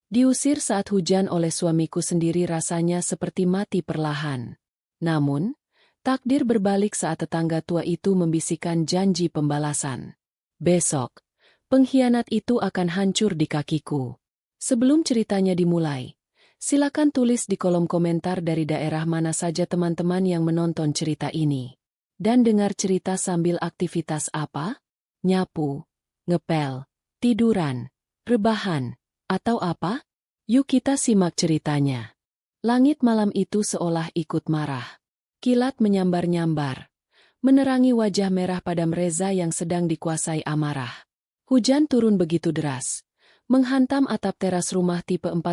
Diusir saat hujan oleh suamiku sendiri rasanya seperti mati perlahan. Namun, takdir berbalik saat tetangga tua itu membisikkan janji pembalasan. Besok, pengkhianat itu akan hancur di kakiku. Sebelum ceritanya dimulai, silakan tulis di kolom komentar dari daerah mana saja teman-teman yang menonton cerita ini. Dan dengar cerita sambil aktivitas apa? Nyapu, ngepel, tiduran, rebahan, atau apa? Yuk kita simak ceritanya. Langit malam itu seolah ikut marah. Kilat menyambar-nyambar, menerangi wajah merah padam Reza yang sedang dikuasai amarah. Hujan turun begitu deras, menghantam atap teras rumah tipe 45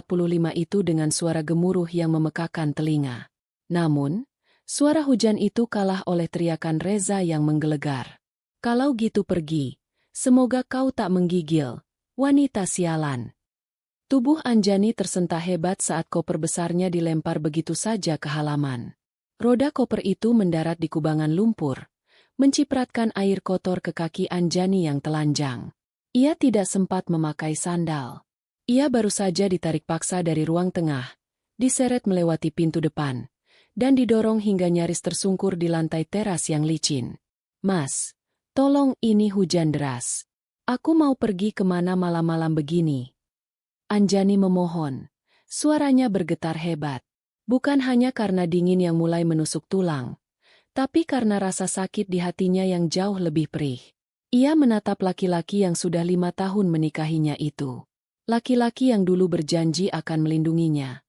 itu dengan suara gemuruh yang memekakan telinga. Namun, suara hujan itu kalah oleh teriakan Reza yang menggelegar. Kalau gitu pergi, semoga kau tak menggigil, wanita sialan. Tubuh Anjani tersentak hebat saat koper besarnya dilempar begitu saja ke halaman. Roda koper itu mendarat di kubangan lumpur, mencipratkan air kotor ke kaki Anjani yang telanjang. Ia tidak sempat memakai sandal. Ia baru saja ditarik paksa dari ruang tengah, diseret melewati pintu depan, dan didorong hingga nyaris tersungkur di lantai teras yang licin. Mas, tolong ini hujan deras. Aku mau pergi kemana malam-malam begini? Anjani memohon. Suaranya bergetar hebat. Bukan hanya karena dingin yang mulai menusuk tulang, tapi karena rasa sakit di hatinya yang jauh lebih perih. Ia menatap laki-laki yang sudah 5 tahun menikahinya itu. Laki-laki yang dulu berjanji akan melindunginya.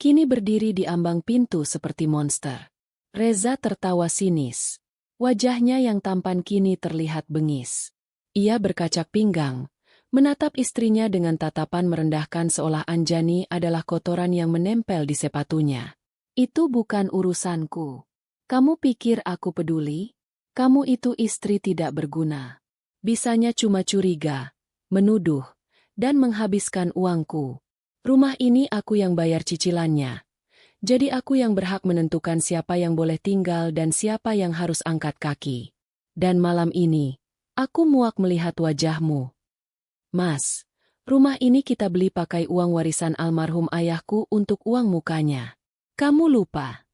Kini berdiri di ambang pintu seperti monster. Reza tertawa sinis. Wajahnya yang tampan kini terlihat bengis. Ia berkacak pinggang, menatap istrinya dengan tatapan merendahkan seolah Anjani adalah kotoran yang menempel di sepatunya. Itu bukan urusanku. Kamu pikir aku peduli? Kamu itu istri tidak berguna. Bisanya cuma curiga, menuduh, dan menghabiskan uangku. Rumah ini aku yang bayar cicilannya. Jadi aku yang berhak menentukan siapa yang boleh tinggal dan siapa yang harus angkat kaki. Dan malam ini, aku muak melihat wajahmu. Mas, rumah ini kita beli pakai uang warisan almarhum ayahku untuk uang mukanya. Kamu lupa.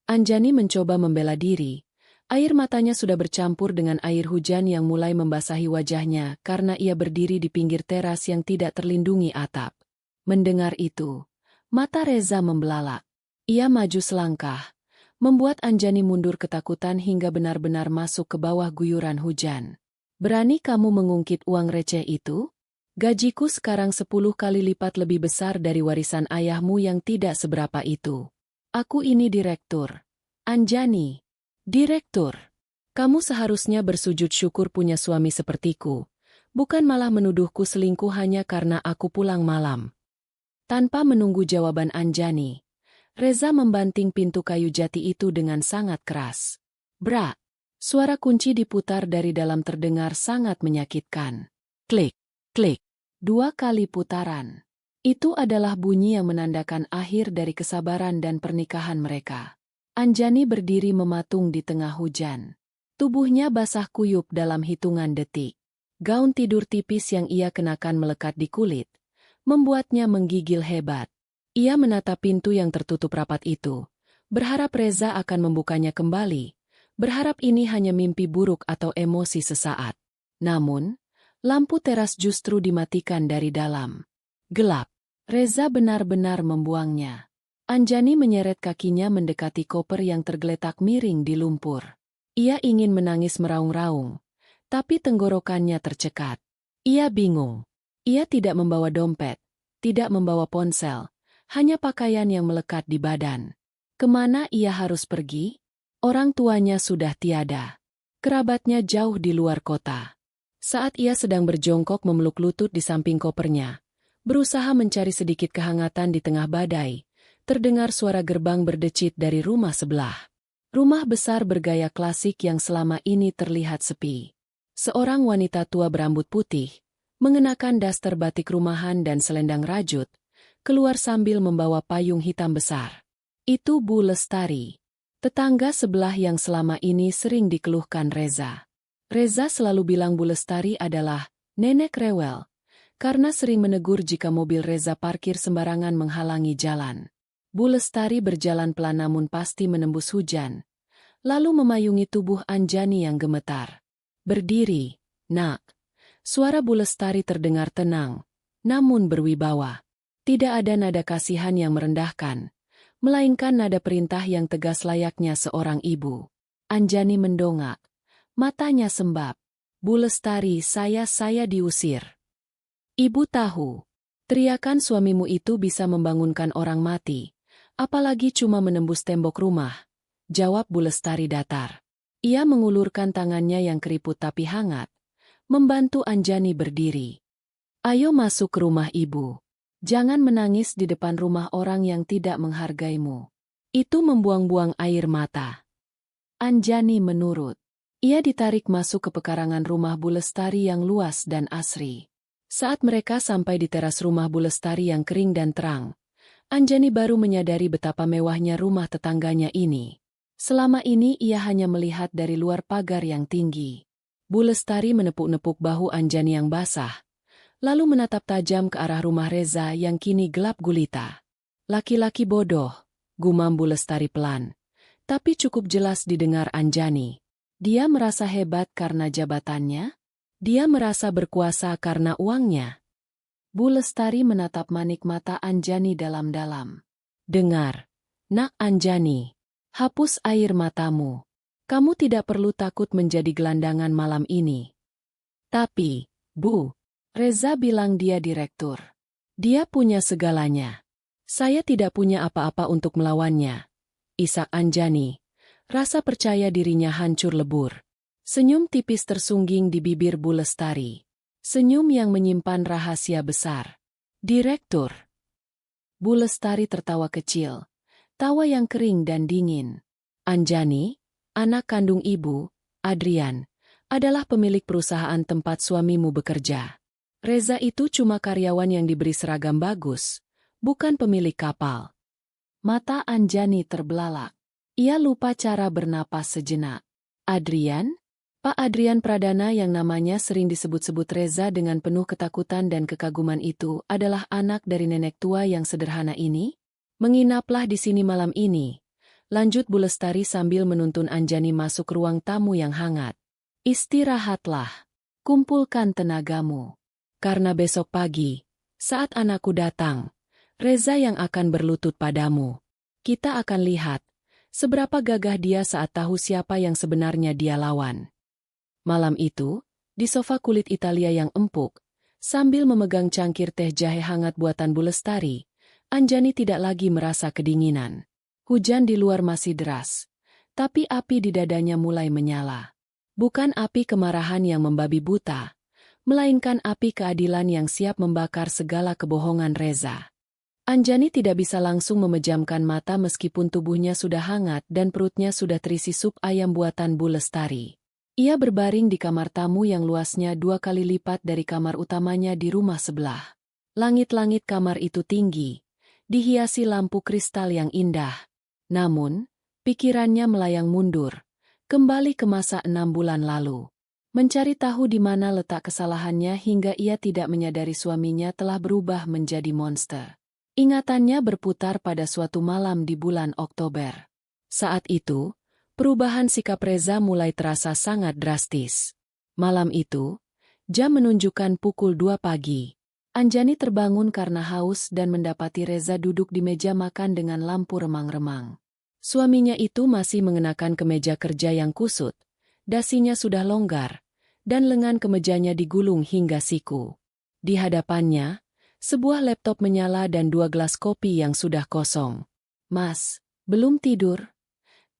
Anjani mencoba membela diri. Air matanya sudah bercampur dengan air hujan yang mulai membasahi wajahnya karena ia berdiri di pinggir teras yang tidak terlindungi atap. Mendengar itu, mata Reza membelalak. Ia maju selangkah, membuat Anjani mundur ketakutan hingga benar-benar masuk ke bawah guyuran hujan. Berani kamu mengungkit uang receh itu? Gajiku sekarang 10 kali lipat lebih besar dari warisan ayahmu yang tidak seberapa itu. Aku ini direktur. Anjani. Direktur. Kamu seharusnya bersujud syukur punya suami sepertiku, bukan malah menuduhku selingkuh hanya karena aku pulang malam. Tanpa menunggu jawaban Anjani, Reza membanting pintu kayu jati itu dengan sangat keras. Brak. Suara kunci diputar dari dalam terdengar sangat menyakitkan. Klik, klik. 2 kali putaran. Itu adalah bunyi yang menandakan akhir dari kesabaran dan pernikahan mereka. Anjani berdiri mematung di tengah hujan. Tubuhnya basah kuyup dalam hitungan detik. Gaun tidur tipis yang ia kenakan melekat di kulit, membuatnya menggigil hebat. Ia menatap pintu yang tertutup rapat itu, berharap Reza akan membukanya kembali. Berharap ini hanya mimpi buruk atau emosi sesaat. Namun, lampu teras justru dimatikan dari dalam. Gelap. Reza benar-benar membuangnya. Anjani menyeret kakinya mendekati koper yang tergeletak miring di lumpur. Ia ingin menangis meraung-raung, tapi tenggorokannya tercekat. Ia bingung. Ia tidak membawa dompet, tidak membawa ponsel, hanya pakaian yang melekat di badan. Kemana ia harus pergi? Orang tuanya sudah tiada. Kerabatnya jauh di luar kota. Saat ia sedang berjongkok memeluk lutut di samping kopernya, berusaha mencari sedikit kehangatan di tengah badai, terdengar suara gerbang berdecit dari rumah sebelah. Rumah besar bergaya klasik yang selama ini terlihat sepi. Seorang wanita tua berambut putih, mengenakan daster batik rumahan dan selendang rajut, keluar sambil membawa payung hitam besar. Itu Bu Lestari. Tetangga sebelah yang selama ini sering dikeluhkan Reza. Reza selalu bilang Bu Lestari adalah nenek rewel, karena sering menegur jika mobil Reza parkir sembarangan menghalangi jalan. Bu Lestari berjalan pelan namun pasti menembus hujan, lalu memayungi tubuh Anjani yang gemetar. "Berdiri, nak." Suara Bu Lestari terdengar tenang, namun berwibawa. Tidak ada nada kasihan yang merendahkan, melainkan nada perintah yang tegas layaknya seorang ibu. Anjani mendongak, matanya sembab. "Bu Lestari, saya diusir." "Ibu tahu, teriakan suamimu itu bisa membangunkan orang mati, apalagi cuma menembus tembok rumah," jawab Bu Lestari datar. Ia mengulurkan tangannya yang keriput tapi hangat, membantu Anjani berdiri. "Ayo masuk ke rumah ibu. Jangan menangis di depan rumah orang yang tidak menghargaimu." Itu membuang-buang air mata. Anjani menurut. Ia ditarik masuk ke pekarangan rumah Bu Lestari yang luas dan asri. Saat mereka sampai di teras rumah Bu Lestari yang kering dan terang, Anjani baru menyadari betapa mewahnya rumah tetangganya ini. Selama ini ia hanya melihat dari luar pagar yang tinggi. Bu Lestari menepuk-nepuk bahu Anjani yang basah, lalu menatap tajam ke arah rumah Reza yang kini gelap gulita. "Laki-laki bodoh," gumam Bu Lestari pelan, tapi cukup jelas didengar Anjani. Dia merasa hebat karena jabatannya? Dia merasa berkuasa karena uangnya? Bu Lestari menatap manik mata Anjani dalam-dalam. "Dengar, nak Anjani, hapus air matamu. Kamu tidak perlu takut menjadi gelandangan malam ini." "Tapi, Bu," Reza bilang dia direktur. "Dia punya segalanya. Saya tidak punya apa-apa untuk melawannya." Isak Anjani. Rasa percaya dirinya hancur lebur. Senyum tipis tersungging di bibir Bu Lestari. Senyum yang menyimpan rahasia besar. "Direktur." Bu Lestari tertawa kecil. Tawa yang kering dan dingin. "Anjani, anak kandung ibu, Adrian, adalah pemilik perusahaan tempat suamimu bekerja. Reza itu cuma karyawan yang diberi seragam bagus, bukan pemilik kapal." Mata Anjani terbelalak. Ia lupa cara bernapas sejenak. "Adrian?" Pak Adrian Pradana yang namanya sering disebut-sebut Reza dengan penuh ketakutan dan kekaguman itu adalah anak dari nenek tua yang sederhana ini? "Menginaplah di sini malam ini," lanjut Bu Lestari sambil menuntun Anjani masuk ruang tamu yang hangat. "Istirahatlah. Kumpulkan tenagamu. Karena besok pagi, saat anakku datang, Reza yang akan berlutut padamu. Kita akan lihat seberapa gagah dia saat tahu siapa yang sebenarnya dia lawan." Malam itu, di sofa kulit Italia yang empuk, sambil memegang cangkir teh jahe hangat buatan Bu Lestari, Anjani tidak lagi merasa kedinginan. Hujan di luar masih deras, tapi api di dadanya mulai menyala. Bukan api kemarahan yang membabi buta, melainkan api keadilan yang siap membakar segala kebohongan Reza. Anjani tidak bisa langsung memejamkan mata meskipun tubuhnya sudah hangat dan perutnya sudah terisi sup ayam buatan Bu Lestari. Ia berbaring di kamar tamu yang luasnya 2 kali lipat dari kamar utamanya di rumah sebelah. Langit-langit kamar itu tinggi, dihiasi lampu kristal yang indah. Namun, pikirannya melayang mundur, kembali ke masa 6 bulan lalu. Mencari tahu di mana letak kesalahannya hingga ia tidak menyadari suaminya telah berubah menjadi monster. Ingatannya berputar pada suatu malam di bulan Oktober. Saat itu, perubahan sikap Reza mulai terasa sangat drastis. Malam itu, jam menunjukkan pukul 2 pagi. Anjani terbangun karena haus dan mendapati Reza duduk di meja makan dengan lampu remang-remang. Suaminya itu masih mengenakan kemeja kerja yang kusut, dasinya sudah longgar, dan lengan kemejanya digulung hingga siku. Di hadapannya, sebuah laptop menyala dan 2 gelas kopi yang sudah kosong. "Mas, belum tidur?"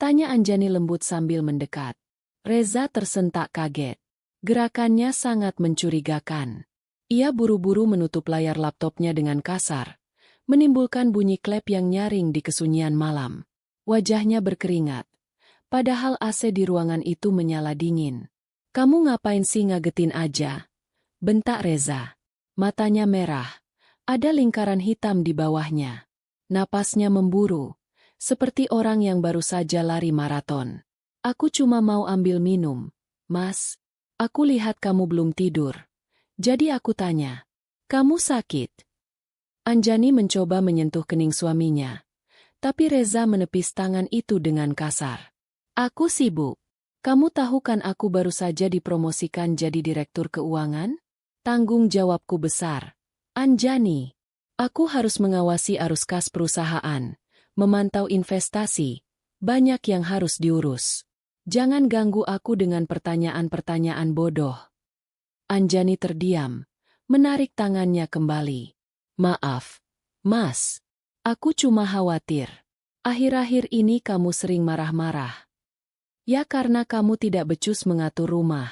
tanya Anjani lembut sambil mendekat. Reza tersentak kaget. Gerakannya sangat mencurigakan. Ia buru-buru menutup layar laptopnya dengan kasar, menimbulkan bunyi klep yang nyaring di kesunyian malam. Wajahnya berkeringat, padahal AC di ruangan itu menyala dingin. "Kamu ngapain sih ngagetin aja?" bentak Reza. Matanya merah. Ada lingkaran hitam di bawahnya. Napasnya memburu, seperti orang yang baru saja lari maraton. "Aku cuma mau ambil minum, Mas. Aku lihat kamu belum tidur. Jadi aku tanya, Kamu sakit. Anjani mencoba menyentuh kening suaminya, tapi Reza menepis tangan itu dengan kasar. Aku sibuk. Kamu tahu kan aku baru saja dipromosikan jadi direktur keuangan? Tanggung jawabku besar. Anjani, aku harus mengawasi arus kas perusahaan, memantau investasi, banyak yang harus diurus. Jangan ganggu aku dengan pertanyaan-pertanyaan bodoh. Anjani terdiam, menarik tangannya kembali. Maaf, Mas. Aku cuma khawatir. Akhir-akhir ini kamu sering marah-marah. Ya karena kamu tidak becus mengatur rumah.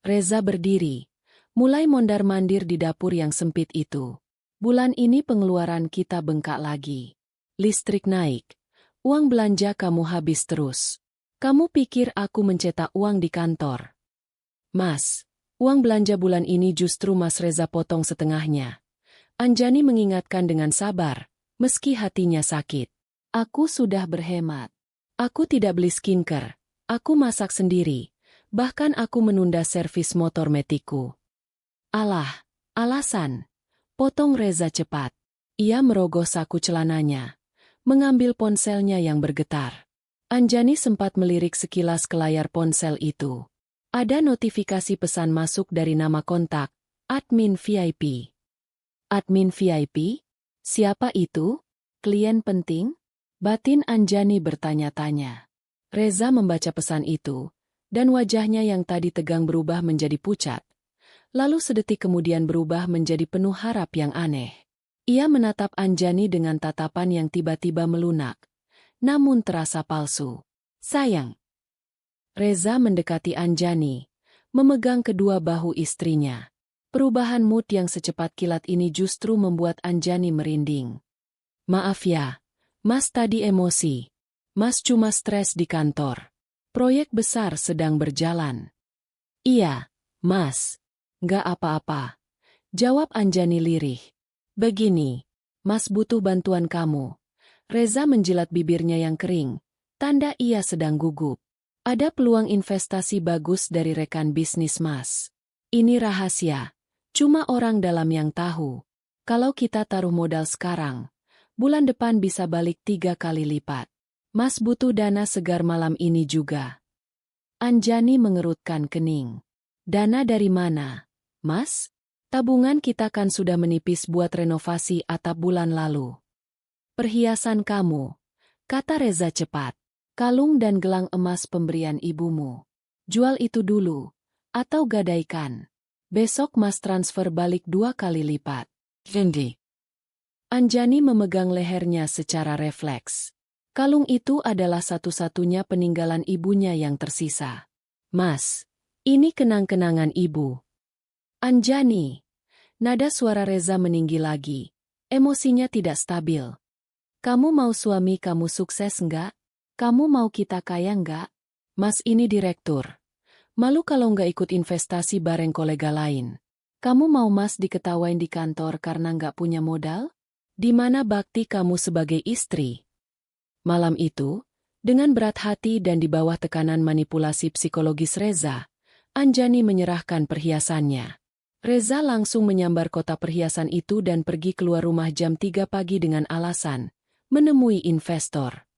Reza berdiri, mulai mondar-mandir di dapur yang sempit itu. Bulan ini pengeluaran kita bengkak lagi. Listrik naik. Uang belanja kamu habis terus. Kamu pikir aku mencetak uang di kantor? Mas, uang belanja bulan ini justru Mas Reza potong setengahnya. Anjani mengingatkan dengan sabar, meski hatinya sakit. Aku sudah berhemat. Aku tidak beli skincare. Aku masak sendiri. Bahkan aku menunda servis motor metiku. Alah, alasan. Potong Reza cepat. Ia merogoh saku celananya, mengambil ponselnya yang bergetar. Anjani sempat melirik sekilas ke layar ponsel itu. Ada notifikasi pesan masuk dari nama kontak, admin VIP. Admin VIP? Siapa itu? Klien penting? Batin Anjani bertanya-tanya. Reza membaca pesan itu, dan wajahnya yang tadi tegang berubah menjadi pucat. Lalu sedetik kemudian berubah menjadi penuh harap yang aneh. Ia menatap Anjani dengan tatapan yang tiba-tiba melunak, namun terasa palsu. Sayang. Reza mendekati Anjani, memegang kedua bahu istrinya. Perubahan mood yang secepat kilat ini justru membuat Anjani merinding. Maaf ya, Mas tadi emosi. Mas cuma stres di kantor. Proyek besar sedang berjalan. Iya, Mas. Nggak apa-apa. Jawab Anjani lirih. Begini, Mas butuh bantuan kamu. Reza menjilat bibirnya yang kering, tanda ia sedang gugup. Ada peluang investasi bagus dari rekan bisnis Mas. Ini rahasia, cuma orang dalam yang tahu. Kalau kita taruh modal sekarang, bulan depan bisa balik 3 kali lipat. Mas butuh dana segar malam ini juga. Anjani mengerutkan kening. Dana dari mana, Mas? Tabungan kita kan sudah menipis buat renovasi atap bulan lalu. Perhiasan kamu, kata Reza cepat. Kalung dan gelang emas pemberian ibumu. Jual itu dulu, atau gadaikan. Besok Mas transfer balik 2 kali lipat. Fendi. Anjani memegang lehernya secara refleks. Kalung itu adalah satu-satunya peninggalan ibunya yang tersisa. Mas, ini kenang-kenangan ibu. Anjani. Nada suara Reza meninggi lagi. Emosinya tidak stabil. Kamu mau suami kamu sukses enggak? Kamu mau kita kaya enggak? Mas ini direktur. Malu kalau enggak ikut investasi bareng kolega lain. Kamu mau Mas diketawain di kantor karena enggak punya modal? Di mana bakti kamu sebagai istri? Malam itu, dengan berat hati dan di bawah tekanan manipulasi psikologis Reza, Anjani menyerahkan perhiasannya. Reza langsung menyambar kotak perhiasan itu dan pergi keluar rumah jam 3 pagi dengan alasan menemui investor.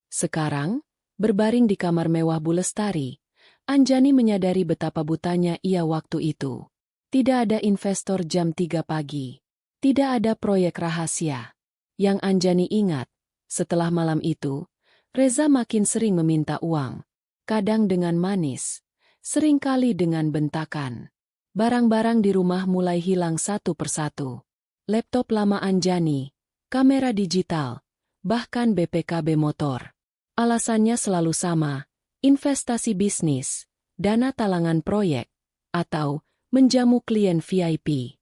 Sekarang, berbaring di kamar mewah Bu Lestari, Anjani menyadari betapa butanya ia waktu itu. Tidak ada investor jam 3 pagi. Tidak ada proyek rahasia. Yang Anjani ingat, setelah malam itu, Reza makin sering meminta uang. Kadang dengan manis, seringkali dengan bentakan. Barang-barang di rumah mulai hilang satu persatu. Laptop lama Anjani, kamera digital, bahkan BPKB motor. Alasannya selalu sama, investasi bisnis, dana talangan proyek, atau menjamu klien VIP.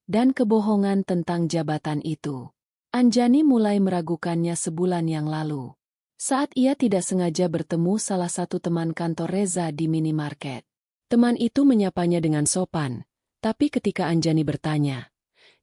Dan kebohongan tentang jabatan itu. Anjani mulai meragukannya sebulan yang lalu. Saat ia tidak sengaja bertemu salah satu teman kantor Reza di minimarket. Teman itu menyapanya dengan sopan, tapi ketika Anjani bertanya,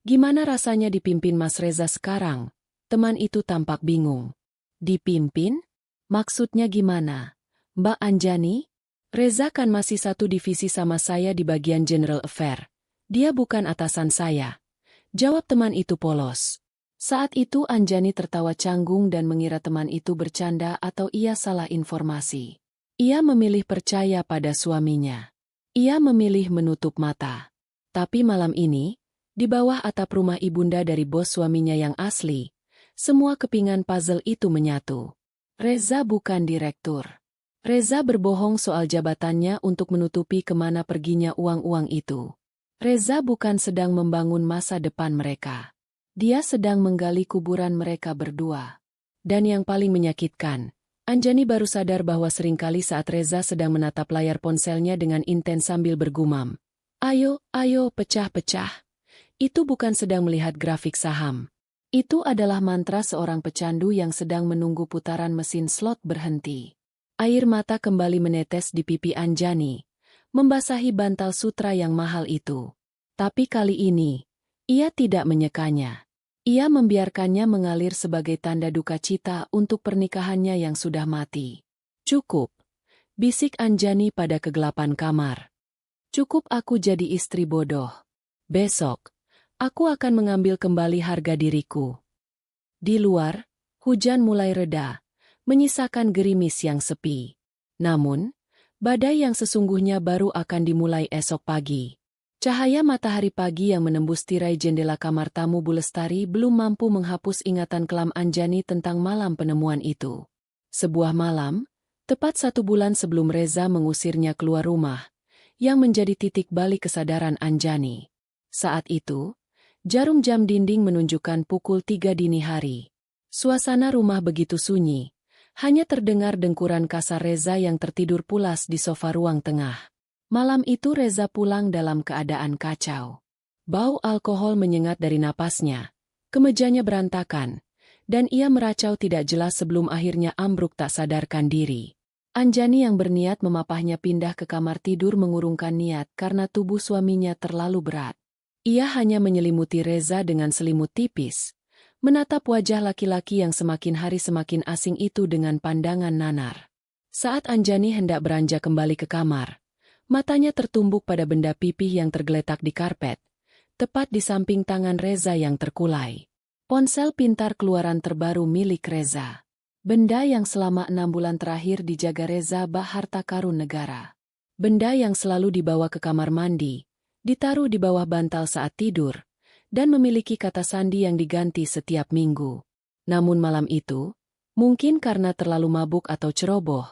gimana rasanya dipimpin Mas Reza sekarang? Teman itu tampak bingung. Dipimpin? Maksudnya gimana? Mbak Anjani? Reza kan masih satu divisi sama saya di bagian General Affair. Dia bukan atasan saya, jawab teman itu polos. Saat itu Anjani tertawa canggung dan mengira teman itu bercanda atau ia salah informasi. Ia memilih percaya pada suaminya. Ia memilih menutup mata. Tapi malam ini, di bawah atap rumah ibunda dari bos suaminya yang asli, semua kepingan puzzle itu menyatu. Reza bukan direktur. Reza berbohong soal jabatannya untuk menutupi kemana perginya uang-uang itu. Reza bukan sedang membangun masa depan mereka. Dia sedang menggali kuburan mereka berdua. Dan yang paling menyakitkan, Anjani baru sadar bahwa seringkali saat Reza sedang menatap layar ponselnya dengan intens sambil bergumam, "Ayo, ayo, pecah-pecah." Itu bukan sedang melihat grafik saham. Itu adalah mantra seorang pecandu yang sedang menunggu putaran mesin slot berhenti. Air mata kembali menetes di pipi Anjani, membasahi bantal sutra yang mahal itu. Tapi kali ini, ia tidak menyekanya. Ia membiarkannya mengalir sebagai tanda duka cita untuk pernikahannya yang sudah mati. "Cukup," bisik Anjani pada kegelapan kamar. "Cukup aku jadi istri bodoh. Besok, aku akan mengambil kembali harga diriku." Di luar, hujan mulai reda, menyisakan gerimis yang sepi. Namun, badai yang sesungguhnya baru akan dimulai esok pagi. Cahaya matahari pagi yang menembus tirai jendela kamar tamu Bu Lestari belum mampu menghapus ingatan kelam Anjani tentang malam penemuan itu. Sebuah malam, tepat 1 bulan sebelum Reza mengusirnya keluar rumah, yang menjadi titik balik kesadaran Anjani. Saat itu, jarum jam dinding menunjukkan pukul 3 dini hari. Suasana rumah begitu sunyi, hanya terdengar dengkuran kasar Reza yang tertidur pulas di sofa ruang tengah. Malam itu Reza pulang dalam keadaan kacau. Bau alkohol menyengat dari napasnya, kemejanya berantakan, dan ia meracau tidak jelas sebelum akhirnya ambruk tak sadarkan diri. Anjani yang berniat memapahnya pindah ke kamar tidur mengurungkan niat karena tubuh suaminya terlalu berat. Ia hanya menyelimuti Reza dengan selimut tipis, menatap wajah laki-laki yang semakin hari semakin asing itu dengan pandangan nanar. Saat Anjani hendak beranjak kembali ke kamar, matanya tertumbuk pada benda pipih yang tergeletak di karpet, tepat di samping tangan Reza yang terkulai. Ponsel pintar keluaran terbaru milik Reza. Benda yang selama 6 bulan terakhir dijaga Reza bak harta karun negara. Benda yang selalu dibawa ke kamar mandi, ditaruh di bawah bantal saat tidur, dan memiliki kata sandi yang diganti setiap minggu. Namun malam itu, mungkin karena terlalu mabuk atau ceroboh,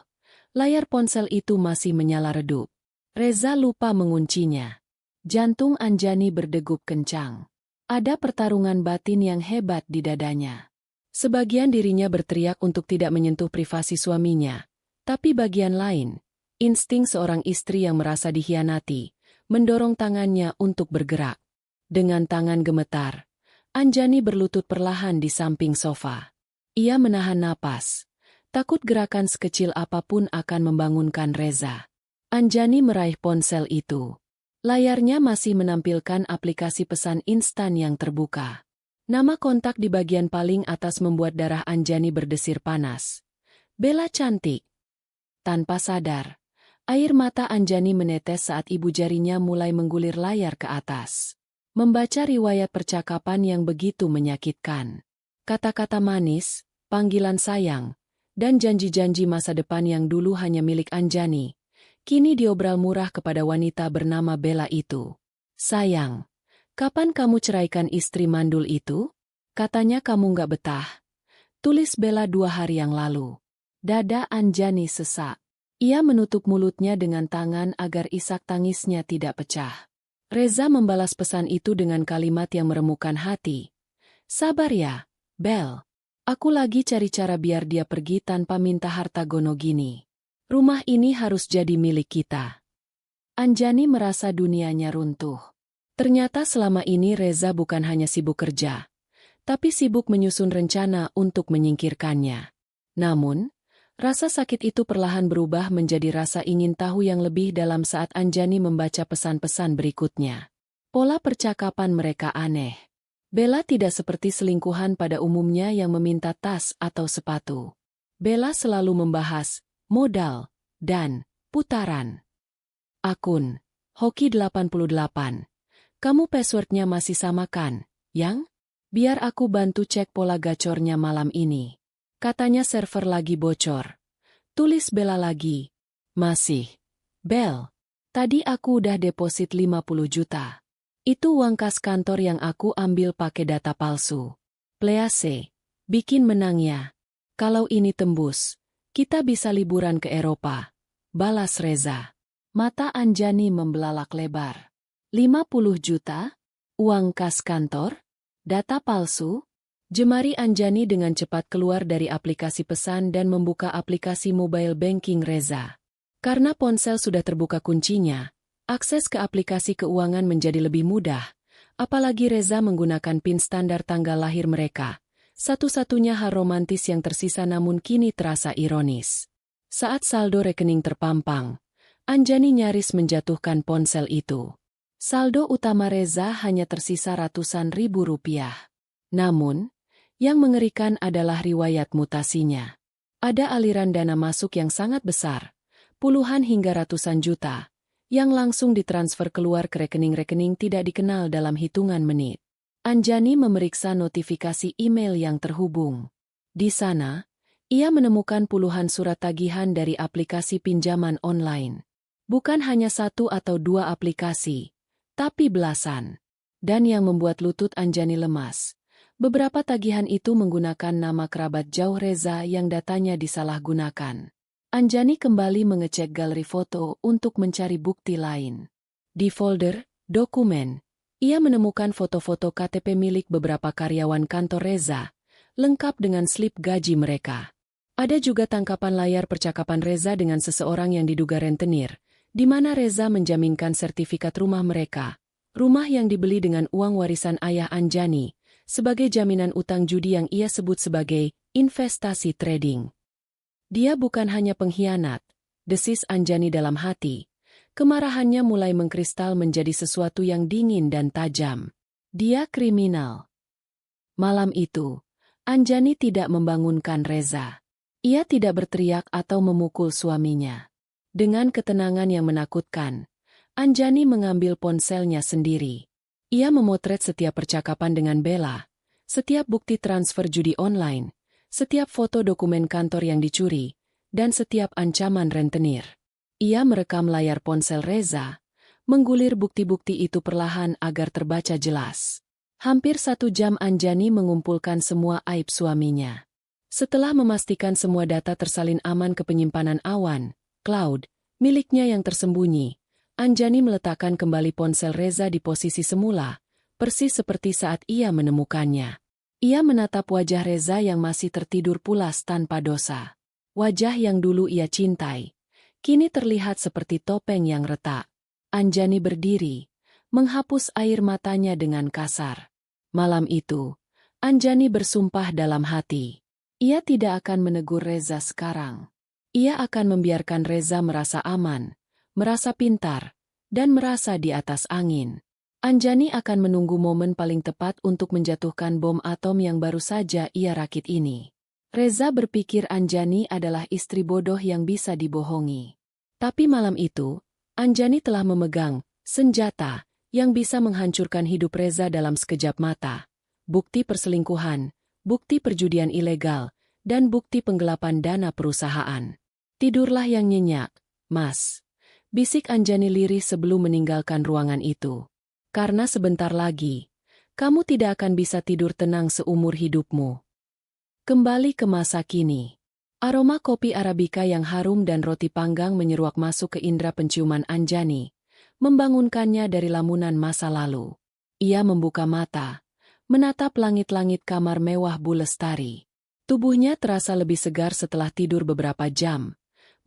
layar ponsel itu masih menyala redup. Reza lupa menguncinya. Jantung Anjani berdegup kencang. Ada pertarungan batin yang hebat di dadanya. Sebagian dirinya berteriak untuk tidak menyentuh privasi suaminya, tapi bagian lain, insting seorang istri yang merasa dikhianati, mendorong tangannya untuk bergerak. Dengan tangan gemetar, Anjani berlutut perlahan di samping sofa. Ia menahan napas, takut gerakan sekecil apapun akan membangunkan Reza. Anjani meraih ponsel itu. Layarnya masih menampilkan aplikasi pesan instan yang terbuka. Nama kontak di bagian paling atas membuat darah Anjani berdesir panas. "Bella cantik." Tanpa sadar, air mata Anjani menetes saat ibu jarinya mulai menggulir layar ke atas. Membaca riwayat percakapan yang begitu menyakitkan. Kata-kata manis, panggilan sayang, dan janji-janji masa depan yang dulu hanya milik Anjani, kini diobral murah kepada wanita bernama Bella itu. "Sayang, kapan kamu ceraikan istri mandul itu? Katanya kamu nggak betah." Tulis Bella 2 hari yang lalu. Dada Anjani sesak. Ia menutup mulutnya dengan tangan agar isak tangisnya tidak pecah. Reza membalas pesan itu dengan kalimat yang meremukan hati. "Sabar ya, Bel. Aku lagi cari cara biar dia pergi tanpa minta harta gono gini. Rumah ini harus jadi milik kita." Anjani merasa dunianya runtuh. Ternyata selama ini Reza bukan hanya sibuk kerja, tapi sibuk menyusun rencana untuk menyingkirkannya. Namun, rasa sakit itu perlahan berubah menjadi rasa ingin tahu yang lebih dalam saat Anjani membaca pesan-pesan berikutnya. Pola percakapan mereka aneh. Bella tidak seperti selingkuhan pada umumnya yang meminta tas atau sepatu. Bella selalu membahas modal, dan putaran. Akun Hoki 88. Kamu passwordnya masih sama kan, Yang? Biar aku bantu cek pola gacornya malam ini. Katanya server lagi bocor. Tulis Bella lagi. Masih. Bel. Tadi aku udah deposit 50 juta. Itu uang kas kantor yang aku ambil pakai data palsu. Please. Bikin menang ya. Kalau ini tembus, kita bisa liburan ke Eropa. Balas Reza. Mata Anjani membelalak lebar. 50 juta? Uang kas kantor? Data palsu? Jemari Anjani dengan cepat keluar dari aplikasi pesan dan membuka aplikasi mobile banking Reza. Karena ponsel sudah terbuka kuncinya, akses ke aplikasi keuangan menjadi lebih mudah, apalagi Reza menggunakan PIN standar tanggal lahir mereka. Satu-satunya hal romantis yang tersisa namun kini terasa ironis. Saat saldo rekening terpampang, Anjani nyaris menjatuhkan ponsel itu. Saldo utama Reza hanya tersisa ratusan ribu rupiah. Namun, yang mengerikan adalah riwayat mutasinya. Ada aliran dana masuk yang sangat besar, puluhan hingga ratusan juta, yang langsung ditransfer keluar ke rekening-rekening tidak dikenal dalam hitungan menit. Anjani memeriksa notifikasi email yang terhubung. Di sana, ia menemukan puluhan surat tagihan dari aplikasi pinjaman online. Bukan hanya satu atau dua aplikasi, tapi belasan. Dan yang membuat lutut Anjani lemas, beberapa tagihan itu menggunakan nama kerabat jauh Reza yang datanya disalahgunakan. Anjani kembali mengecek galeri foto untuk mencari bukti lain. Di folder, dokumen, ia menemukan foto-foto KTP milik beberapa karyawan kantor Reza, lengkap dengan slip gaji mereka. Ada juga tangkapan layar percakapan Reza dengan seseorang yang diduga rentenir, di mana Reza menjaminkan sertifikat rumah mereka, rumah yang dibeli dengan uang warisan ayah Anjani, sebagai jaminan utang judi yang ia sebut sebagai investasi trading. Dia bukan hanya pengkhianat, desis Anjani dalam hati. Kemarahannya mulai mengkristal menjadi sesuatu yang dingin dan tajam. Dia kriminal. Malam itu, Anjani tidak membangunkan Reza. Ia tidak berteriak atau memukul suaminya. Dengan ketenangan yang menakutkan, Anjani mengambil ponselnya sendiri. Ia memotret setiap percakapan dengan Bella, setiap bukti transfer judi online, setiap foto dokumen kantor yang dicuri, dan setiap ancaman rentenir. Ia merekam layar ponsel Reza, menggulir bukti-bukti itu perlahan agar terbaca jelas. Hampir 1 jam Anjani mengumpulkan semua aib suaminya. Setelah memastikan semua data tersalin aman ke penyimpanan awan, cloud, miliknya yang tersembunyi, Anjani meletakkan kembali ponsel Reza di posisi semula, persis seperti saat ia menemukannya. Ia menatap wajah Reza yang masih tertidur pulas tanpa dosa. Wajah yang dulu ia cintai, kini terlihat seperti topeng yang retak. Anjani berdiri, menghapus air matanya dengan kasar. Malam itu, Anjani bersumpah dalam hati. Ia tidak akan menegur Reza sekarang. Ia akan membiarkan Reza merasa aman, merasa pintar, dan merasa di atas angin. Anjani akan menunggu momen paling tepat untuk menjatuhkan bom atom yang baru saja ia rakit ini. Reza berpikir Anjani adalah istri bodoh yang bisa dibohongi. Tapi malam itu, Anjani telah memegang senjata yang bisa menghancurkan hidup Reza dalam sekejap mata. Bukti perselingkuhan, bukti perjudian ilegal, dan bukti penggelapan dana perusahaan. Tidurlah yang nyenyak, Mas. Bisik Anjani lirih sebelum meninggalkan ruangan itu. Karena sebentar lagi, kamu tidak akan bisa tidur tenang seumur hidupmu. Kembali ke masa kini. Aroma kopi Arabica yang harum dan roti panggang menyeruak masuk ke indera penciuman Anjani, membangunkannya dari lamunan masa lalu. Ia membuka mata, menatap langit-langit kamar mewah Bu Lestari. Tubuhnya terasa lebih segar setelah tidur beberapa jam,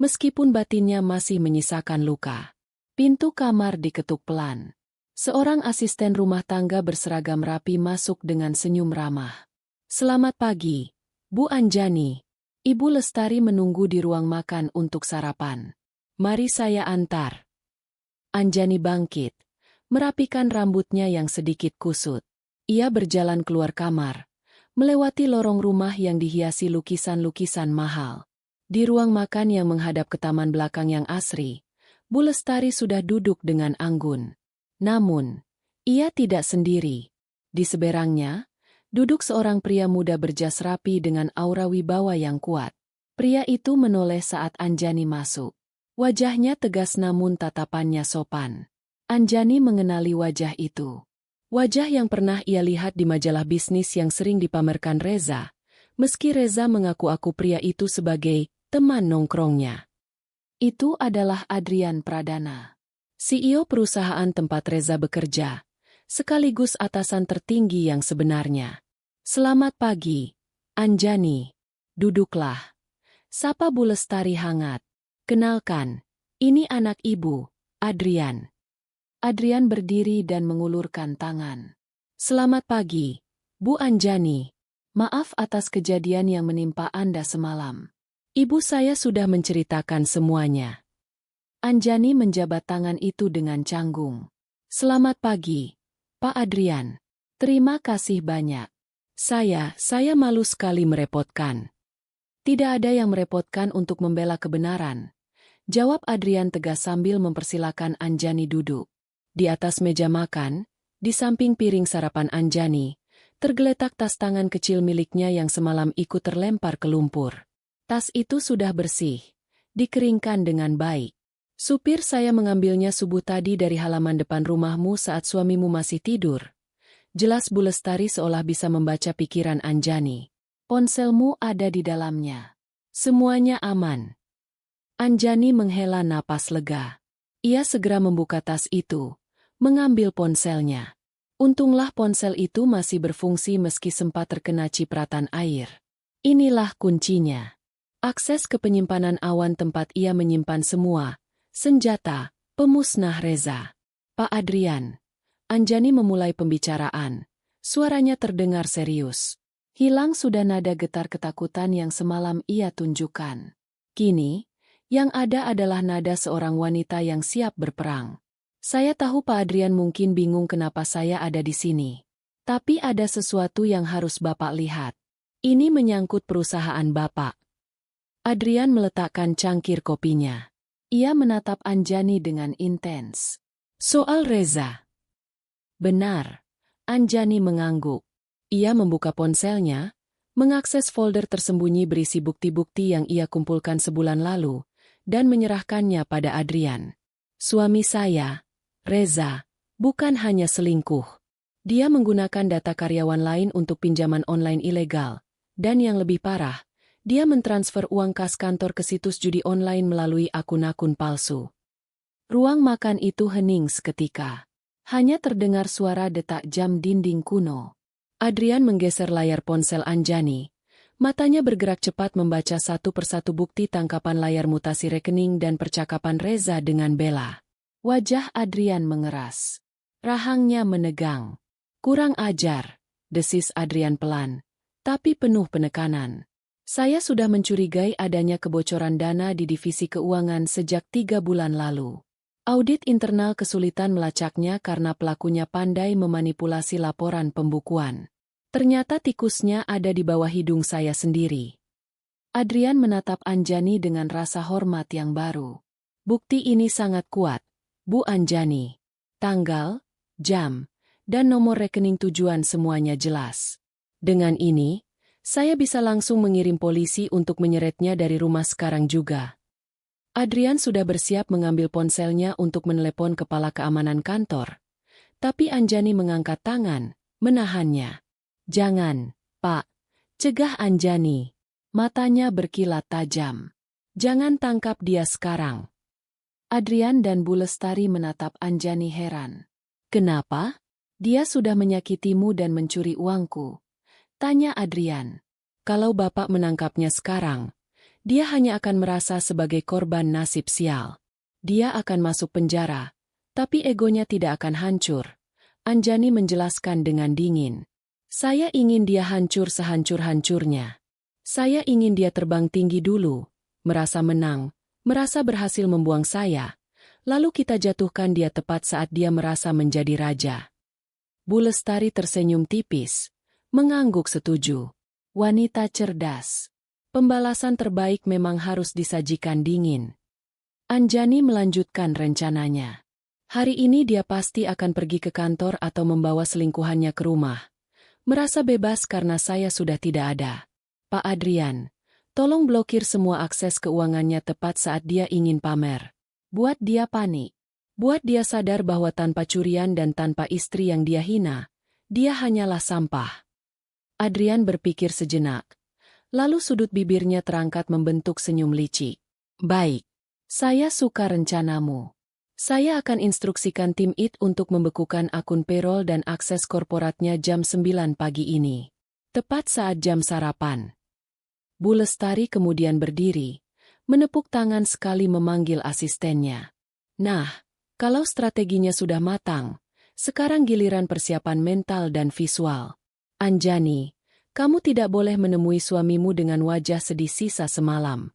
meskipun batinnya masih menyisakan luka. Pintu kamar diketuk pelan. Seorang asisten rumah tangga berseragam rapi masuk dengan senyum ramah. Selamat pagi, Bu Anjani. Ibu Lestari menunggu di ruang makan untuk sarapan. Mari saya antar. Anjani bangkit, merapikan rambutnya yang sedikit kusut. Ia berjalan keluar kamar, melewati lorong rumah yang dihiasi lukisan-lukisan mahal. Di ruang makan yang menghadap ke taman belakang yang asri, Bu Lestari sudah duduk dengan anggun. Namun, Ia tidak sendiri. Di seberangnya, duduk seorang pria muda berjas rapi dengan aura wibawa yang kuat. Pria itu menoleh saat Anjani masuk. Wajahnya tegas namun tatapannya sopan. Anjani mengenali wajah itu. Wajah yang pernah ia lihat di majalah bisnis yang sering dipamerkan Reza, meski Reza mengaku-aku pria itu sebagai teman nongkrongnya. Itu adalah Adrian Pradana, CEO perusahaan tempat Reza bekerja, sekaligus atasan tertinggi yang sebenarnya. Selamat pagi, Anjani. Duduklah. Sapa Bu Lestari hangat. Kenalkan, ini anak ibu, Adrian. Adrian berdiri dan mengulurkan tangan. Selamat pagi, Bu Anjani. Maaf atas kejadian yang menimpa Anda semalam. Ibu saya sudah menceritakan semuanya. Anjani menjabat tangan itu dengan canggung. Selamat pagi, Pak Adrian. Terima kasih banyak. Saya malu sekali merepotkan. Tidak ada yang merepotkan untuk membela kebenaran. Jawab Adrian tegas sambil mempersilakan Anjani duduk. Di atas meja makan, di samping piring sarapan Anjani, tergeletak tas tangan kecil miliknya yang semalam ikut terlempar ke lumpur. Tas itu sudah bersih, dikeringkan dengan baik. Supir saya mengambilnya subuh tadi dari halaman depan rumahmu saat suamimu masih tidur. Jelas Bu Lestari seolah bisa membaca pikiran Anjani. Ponselmu ada di dalamnya. Semuanya aman. Anjani menghela napas lega. Ia segera membuka tas itu, mengambil ponselnya. Untunglah ponsel itu masih berfungsi meski sempat terkena cipratan air. Inilah kuncinya. Akses ke penyimpanan awan tempat ia menyimpan semua senjata pemusnah Reza. Pak Adrian. Anjani memulai pembicaraan. Suaranya terdengar serius. Hilang sudah nada getar ketakutan yang semalam ia tunjukkan. Kini, yang ada adalah nada seorang wanita yang siap berperang. Saya tahu Pak Adrian mungkin bingung kenapa saya ada di sini. Tapi ada sesuatu yang harus Bapak lihat. Ini menyangkut perusahaan Bapak. Adrian meletakkan cangkir kopinya. Ia menatap Anjani dengan intens. Soal Reza. Benar. Anjani mengangguk. Ia membuka ponselnya, mengakses folder tersembunyi berisi bukti-bukti yang ia kumpulkan sebulan lalu, dan menyerahkannya pada Adrian. Suami saya, Reza, bukan hanya selingkuh. Dia menggunakan data karyawan lain untuk pinjaman online ilegal. Dan yang lebih parah, dia mentransfer uang kas kantor ke situs judi online melalui akun-akun palsu. Ruang makan itu hening seketika. Hanya terdengar suara detak jam dinding kuno. Adrian menggeser layar ponsel Anjani. Matanya bergerak cepat membaca satu persatu bukti tangkapan layar mutasi rekening dan percakapan Reza dengan Bella. Wajah Adrian mengeras. Rahangnya menegang. Kurang ajar, desis Adrian pelan, tapi penuh penekanan. Saya sudah mencurigai adanya kebocoran dana di divisi keuangan sejak 3 bulan lalu. Audit internal kesulitan melacaknya karena pelakunya pandai memanipulasi laporan pembukuan. Ternyata tikusnya ada di bawah hidung saya sendiri. Adrian menatap Anjani dengan rasa hormat yang baru. Bukti ini sangat kuat, Bu Anjani. Tanggal, jam, dan nomor rekening tujuan semuanya jelas. Dengan ini, saya bisa langsung mengirim polisi untuk menyeretnya dari rumah sekarang juga. Adrian sudah bersiap mengambil ponselnya untuk menelepon kepala keamanan kantor. Tapi Anjani mengangkat tangan, menahannya. Jangan, Pak. Cegah Anjani. Matanya berkilat tajam. Jangan tangkap dia sekarang. Adrian dan Bu Lestari menatap Anjani heran. Kenapa? Dia sudah menyakitimu dan mencuri uangku. Tanya Adrian. Kalau Bapak menangkapnya sekarang, dia hanya akan merasa sebagai korban nasib sial. Dia akan masuk penjara, tapi egonya tidak akan hancur. Anjani menjelaskan dengan dingin. Saya ingin dia hancur sehancur-hancurnya. Saya ingin dia terbang tinggi dulu, merasa menang, merasa berhasil membuang saya, lalu kita jatuhkan dia tepat saat dia merasa menjadi raja. Bu Lestari tersenyum tipis, mengangguk setuju. Wanita cerdas. Pembalasan terbaik memang harus disajikan dingin. Anjani melanjutkan rencananya. Hari ini dia pasti akan pergi ke kantor atau membawa selingkuhannya ke rumah. Merasa bebas karena saya sudah tidak ada. Pak Adrian, tolong blokir semua akses keuangannya tepat saat dia ingin pamer. Buat dia panik. Buat dia sadar bahwa tanpa curian dan tanpa istri yang dia hina, dia hanyalah sampah. Adrian berpikir sejenak. Lalu sudut bibirnya terangkat membentuk senyum licik. Baik. Saya suka rencanamu. Saya akan instruksikan tim IT untuk membekukan akun payroll dan akses korporatnya jam 9 pagi ini. Tepat saat jam sarapan. Bu Lestari kemudian berdiri, menepuk tangan sekali memanggil asistennya. Nah, kalau strateginya sudah matang, sekarang giliran persiapan mental dan visual. Anjani, kamu tidak boleh menemui suamimu dengan wajah sedih sisa semalam.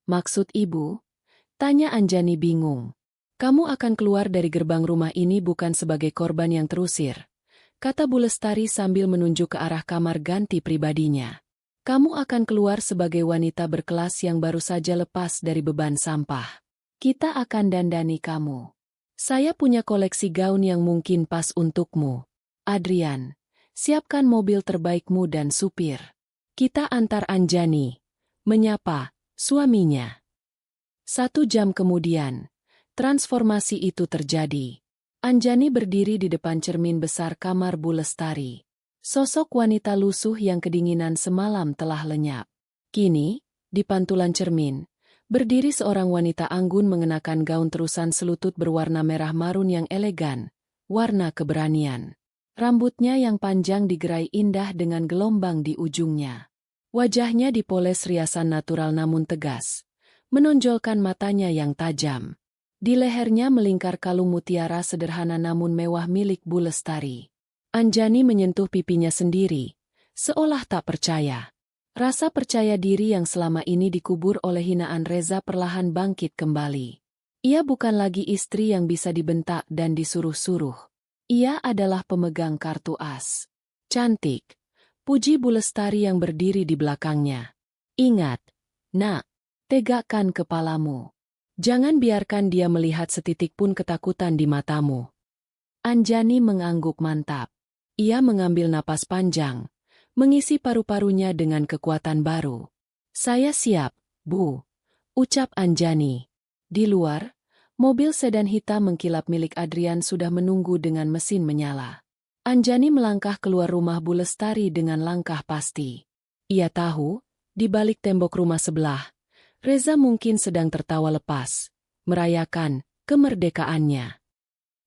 Maksud ibu? Tanya Anjani bingung. Kamu akan keluar dari gerbang rumah ini bukan sebagai korban yang terusir, kata Bu Lestari sambil menunjuk ke arah kamar ganti pribadinya. Kamu akan keluar sebagai wanita berkelas yang baru saja lepas dari beban sampah. Kita akan dandani kamu. Saya punya koleksi gaun yang mungkin pas untukmu. Adrian, siapkan mobil terbaikmu dan supir. Kita antar Anjani. Menyapa suaminya. 1 jam kemudian, transformasi itu terjadi. Anjani berdiri di depan cermin besar kamar Bu Lestari. Sosok wanita lusuh yang kedinginan semalam telah lenyap. Kini, di pantulan cermin, berdiri seorang wanita anggun mengenakan gaun terusan selutut berwarna merah marun yang elegan, warna keberanian. Rambutnya yang panjang digerai indah dengan gelombang di ujungnya. Wajahnya dipoles riasan natural namun tegas, menonjolkan matanya yang tajam. Di lehernya melingkar kalung mutiara sederhana namun mewah milik Bu Lestari. Anjani menyentuh pipinya sendiri, seolah tak percaya. Rasa percaya diri yang selama ini dikubur oleh hinaan Reza perlahan bangkit kembali. Ia bukan lagi istri yang bisa dibentak dan disuruh-suruh. Ia adalah pemegang kartu as. Cantik, puji Bu Lestari yang berdiri di belakangnya. Ingat, nak, tegakkan kepalamu. Jangan biarkan dia melihat setitik pun ketakutan di matamu. Anjani mengangguk mantap. Ia mengambil napas panjang, mengisi paru-parunya dengan kekuatan baru. Saya siap, Bu, ucap Anjani. Di luar, mobil sedan hitam mengkilap milik Adrian sudah menunggu dengan mesin menyala. Anjani melangkah keluar rumah Bu Lestari dengan langkah pasti. Ia tahu, di balik tembok rumah sebelah, Reza mungkin sedang tertawa lepas, merayakan kemerdekaannya.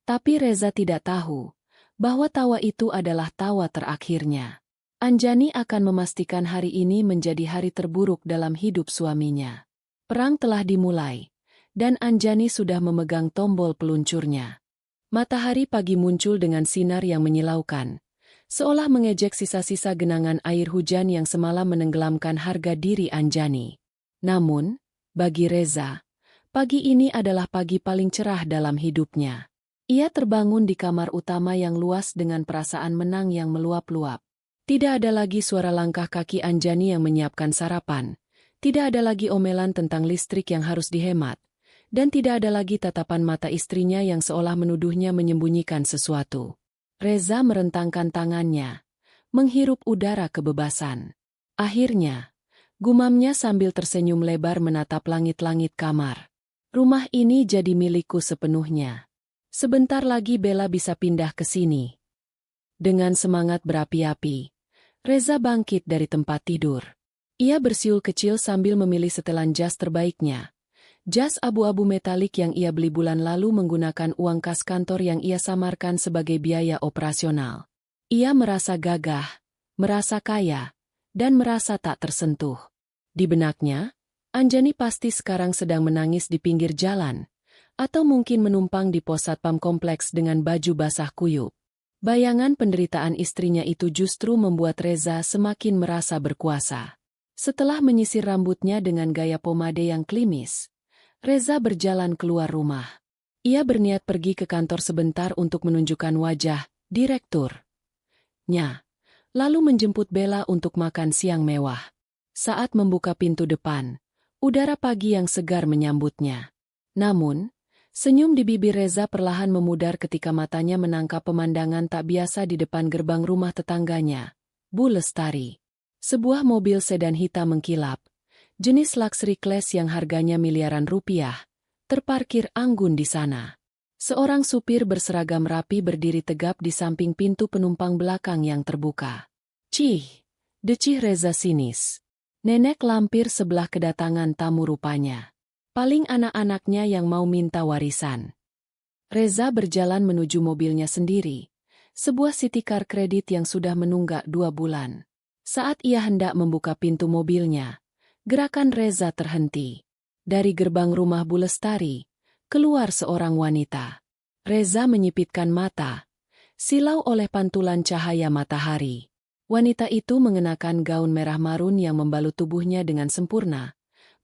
Tapi Reza tidak tahu bahwa tawa itu adalah tawa terakhirnya. Anjani akan memastikan hari ini menjadi hari terburuk dalam hidup suaminya. Perang telah dimulai, dan Anjani sudah memegang tombol peluncurnya. Matahari pagi muncul dengan sinar yang menyilaukan, seolah mengejek sisa-sisa genangan air hujan yang semalam menenggelamkan harga diri Anjani. Namun, bagi Reza, pagi ini adalah pagi paling cerah dalam hidupnya. Ia terbangun di kamar utama yang luas dengan perasaan menang yang meluap-luap. Tidak ada lagi suara langkah kaki Anjani yang menyiapkan sarapan. Tidak ada lagi omelan tentang listrik yang harus dihemat. Dan tidak ada lagi tatapan mata istrinya yang seolah menuduhnya menyembunyikan sesuatu. Reza merentangkan tangannya, menghirup udara kebebasan. Akhirnya, gumamnya sambil tersenyum lebar menatap langit-langit kamar. Rumah ini jadi milikku sepenuhnya. Sebentar lagi Bella bisa pindah ke sini. Dengan semangat berapi-api, Reza bangkit dari tempat tidur. Ia bersiul kecil sambil memilih setelan jas terbaiknya. Jas abu-abu metalik yang ia beli bulan lalu menggunakan uang kas kantor yang ia samarkan sebagai biaya operasional. Ia merasa gagah, merasa kaya, dan merasa tak tersentuh. Di benaknya, Anjani pasti sekarang sedang menangis di pinggir jalan, atau mungkin menumpang di pos satpam kompleks dengan baju basah kuyup. Bayangan penderitaan istrinya itu justru membuat Reza semakin merasa berkuasa. Setelah menyisir rambutnya dengan gaya pomade yang klimis, Reza berjalan keluar rumah. Ia berniat pergi ke kantor sebentar untuk menunjukkan wajah direkturnya, lalu menjemput Bella untuk makan siang mewah. Saat membuka pintu depan, udara pagi yang segar menyambutnya. Namun, Senyum di bibir Reza perlahan memudar ketika matanya menangkap pemandangan tak biasa di depan gerbang rumah tetangganya, Bu Lestari. Sebuah mobil sedan hitam mengkilap, jenis luxury class yang harganya miliaran rupiah, terparkir anggun di sana. Seorang supir berseragam rapi berdiri tegap di samping pintu penumpang belakang yang terbuka. Cih, decih Reza sinis. Nenek lampir sebelah kedatangan tamu rupanya. Paling anak-anaknya yang mau minta warisan. Reza berjalan menuju mobilnya sendiri, sebuah city car kredit yang sudah menunggak 2 bulan. Saat ia hendak membuka pintu mobilnya, gerakan Reza terhenti. Dari gerbang rumah Bu Lestari, keluar seorang wanita. Reza menyipitkan mata, silau oleh pantulan cahaya matahari. Wanita itu mengenakan gaun merah marun yang membalut tubuhnya dengan sempurna,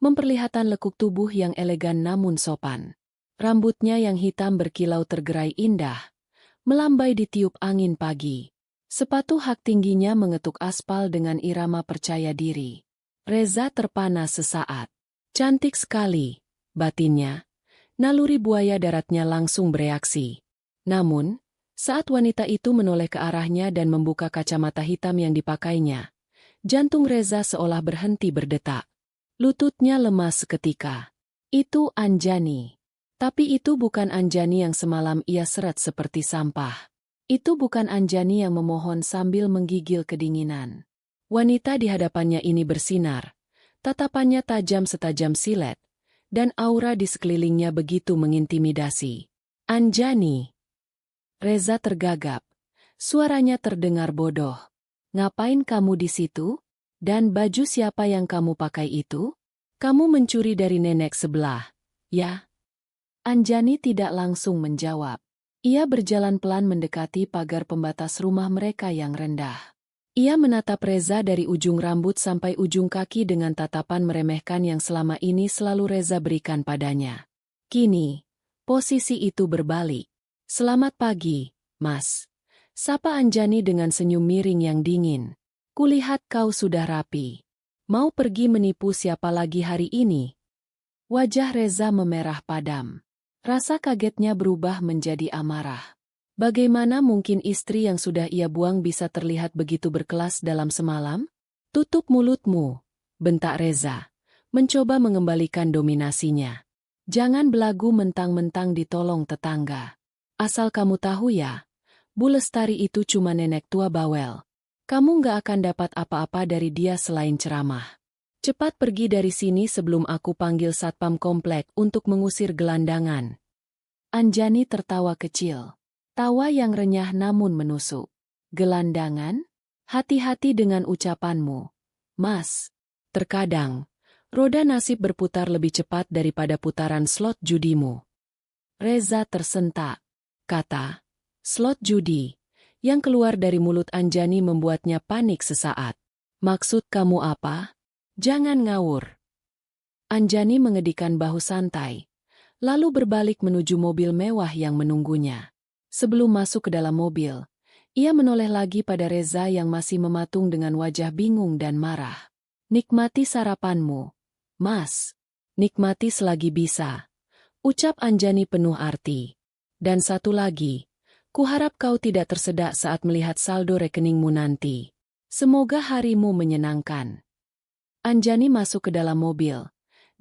memperlihatkan lekuk tubuh yang elegan namun sopan. Rambutnya yang hitam berkilau tergerai indah, melambai ditiup angin pagi. Sepatu hak tingginya mengetuk aspal dengan irama percaya diri. Reza terpana sesaat. Cantik sekali, batinnya. Naluri buaya daratnya langsung bereaksi. Namun, saat wanita itu menoleh ke arahnya dan membuka kacamata hitam yang dipakainya, jantung Reza seolah berhenti berdetak. Lututnya lemas seketika. Itu Anjani. Tapi itu bukan Anjani yang semalam ia seret seperti sampah. Itu bukan Anjani yang memohon sambil menggigil kedinginan. Wanita di hadapannya ini bersinar. Tatapannya tajam setajam silet. Dan aura di sekelilingnya begitu mengintimidasi. Anjani. Reza tergagap. Suaranya terdengar bodoh. Ngapain kamu di situ? Dan baju siapa yang kamu pakai itu? Kamu mencuri dari nenek sebelah, ya? Anjani tidak langsung menjawab. Ia berjalan pelan mendekati pagar pembatas rumah mereka yang rendah. Ia menatap Reza dari ujung rambut sampai ujung kaki dengan tatapan meremehkan yang selama ini selalu Reza berikan padanya. Kini, posisi itu berbalik. Selamat pagi, Mas. Sapa Anjani dengan senyum miring yang dingin. Kulihat kau sudah rapi. Mau pergi menipu siapa lagi hari ini? Wajah Reza memerah padam. Rasa kagetnya berubah menjadi amarah. Bagaimana mungkin istri yang sudah ia buang bisa terlihat begitu berkelas dalam semalam? Tutup mulutmu, bentak Reza, mencoba mengembalikan dominasinya. Jangan belagu mentang-mentang ditolong tetangga. Asal kamu tahu ya, Bu Lestari itu cuma nenek tua bawel. Kamu nggak akan dapat apa-apa dari dia selain ceramah. Cepat pergi dari sini sebelum aku panggil satpam komplek untuk mengusir gelandangan. Anjani tertawa kecil. Tawa yang renyah namun menusuk. Gelandangan? Hati-hati dengan ucapanmu. Mas, terkadang, roda nasib berputar lebih cepat daripada putaran slot judimu. Reza tersentak. Kata, slot judi. Yang keluar dari mulut Anjani membuatnya panik sesaat. Maksud kamu apa? Jangan ngawur. Anjani mengedikan bahu santai, lalu berbalik menuju mobil mewah yang menunggunya. Sebelum masuk ke dalam mobil, ia menoleh lagi pada Reza yang masih mematung dengan wajah bingung dan marah. Nikmati sarapanmu, Mas. Nikmati selagi bisa. Ucap Anjani penuh arti. Dan satu lagi. Kuharap kau tidak tersedak saat melihat saldo rekeningmu nanti. Semoga harimu menyenangkan. Anjani masuk ke dalam mobil,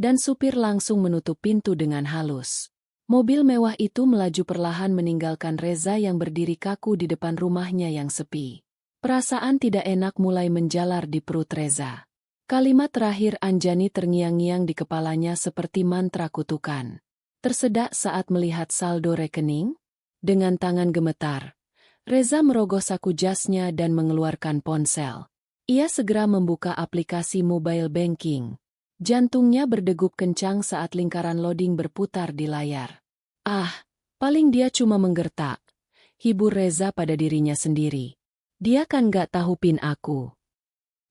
dan supir langsung menutup pintu dengan halus. Mobil mewah itu melaju perlahan meninggalkan Reza yang berdiri kaku di depan rumahnya yang sepi. Perasaan tidak enak mulai menjalar di perut Reza. Kalimat terakhir Anjani terngiang-ngiang di kepalanya seperti mantra kutukan. Tersedak saat melihat saldo rekening? Dengan tangan gemetar, Reza merogoh saku jasnya dan mengeluarkan ponsel. Ia segera membuka aplikasi mobile banking. Jantungnya berdegup kencang saat lingkaran loading berputar di layar. Ah, paling dia cuma menggertak. Hibur Reza pada dirinya sendiri. Dia kan gak tahu PIN aku.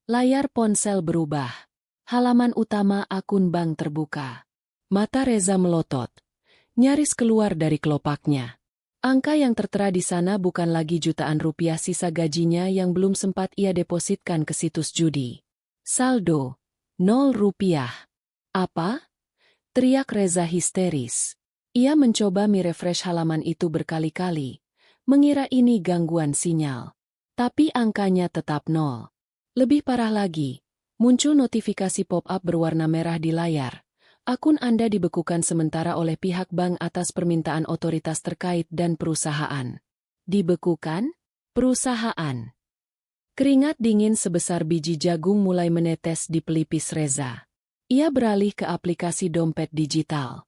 Layar ponsel berubah. Halaman utama akun bank terbuka. Mata Reza melotot. Nyaris keluar dari kelopaknya. Angka yang tertera di sana bukan lagi jutaan rupiah sisa gajinya yang belum sempat ia depositkan ke situs judi. Saldo, 0 rupiah. Apa? Teriak Reza histeris. Ia mencoba merefresh halaman itu berkali-kali, mengira ini gangguan sinyal. Tapi angkanya tetap nol. Lebih parah lagi, muncul notifikasi pop-up berwarna merah di layar. Akun Anda dibekukan sementara oleh pihak bank atas permintaan otoritas terkait dan perusahaan. Dibekukan? Perusahaan. Keringat dingin sebesar biji jagung mulai menetes di pelipis Reza. Ia beralih ke aplikasi dompet digital.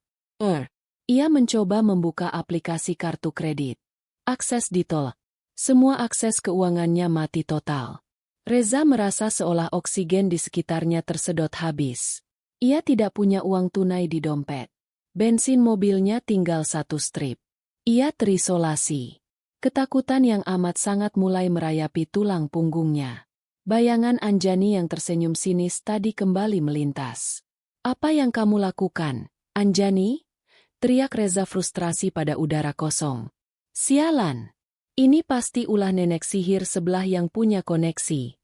Ia mencoba membuka aplikasi kartu kredit. Akses ditolak. Semua akses keuangannya mati total. Reza merasa seolah oksigen di sekitarnya tersedot habis. Ia tidak punya uang tunai di dompet. Bensin mobilnya tinggal 1 strip. Ia terisolasi. Ketakutan yang amat sangat mulai merayapi tulang punggungnya. Bayangan Anjani yang tersenyum sinis tadi kembali melintas. "Apa yang kamu lakukan, Anjani?" teriak Reza frustrasi pada udara kosong. "Sialan! Ini pasti ulah nenek sihir sebelah yang punya koneksi."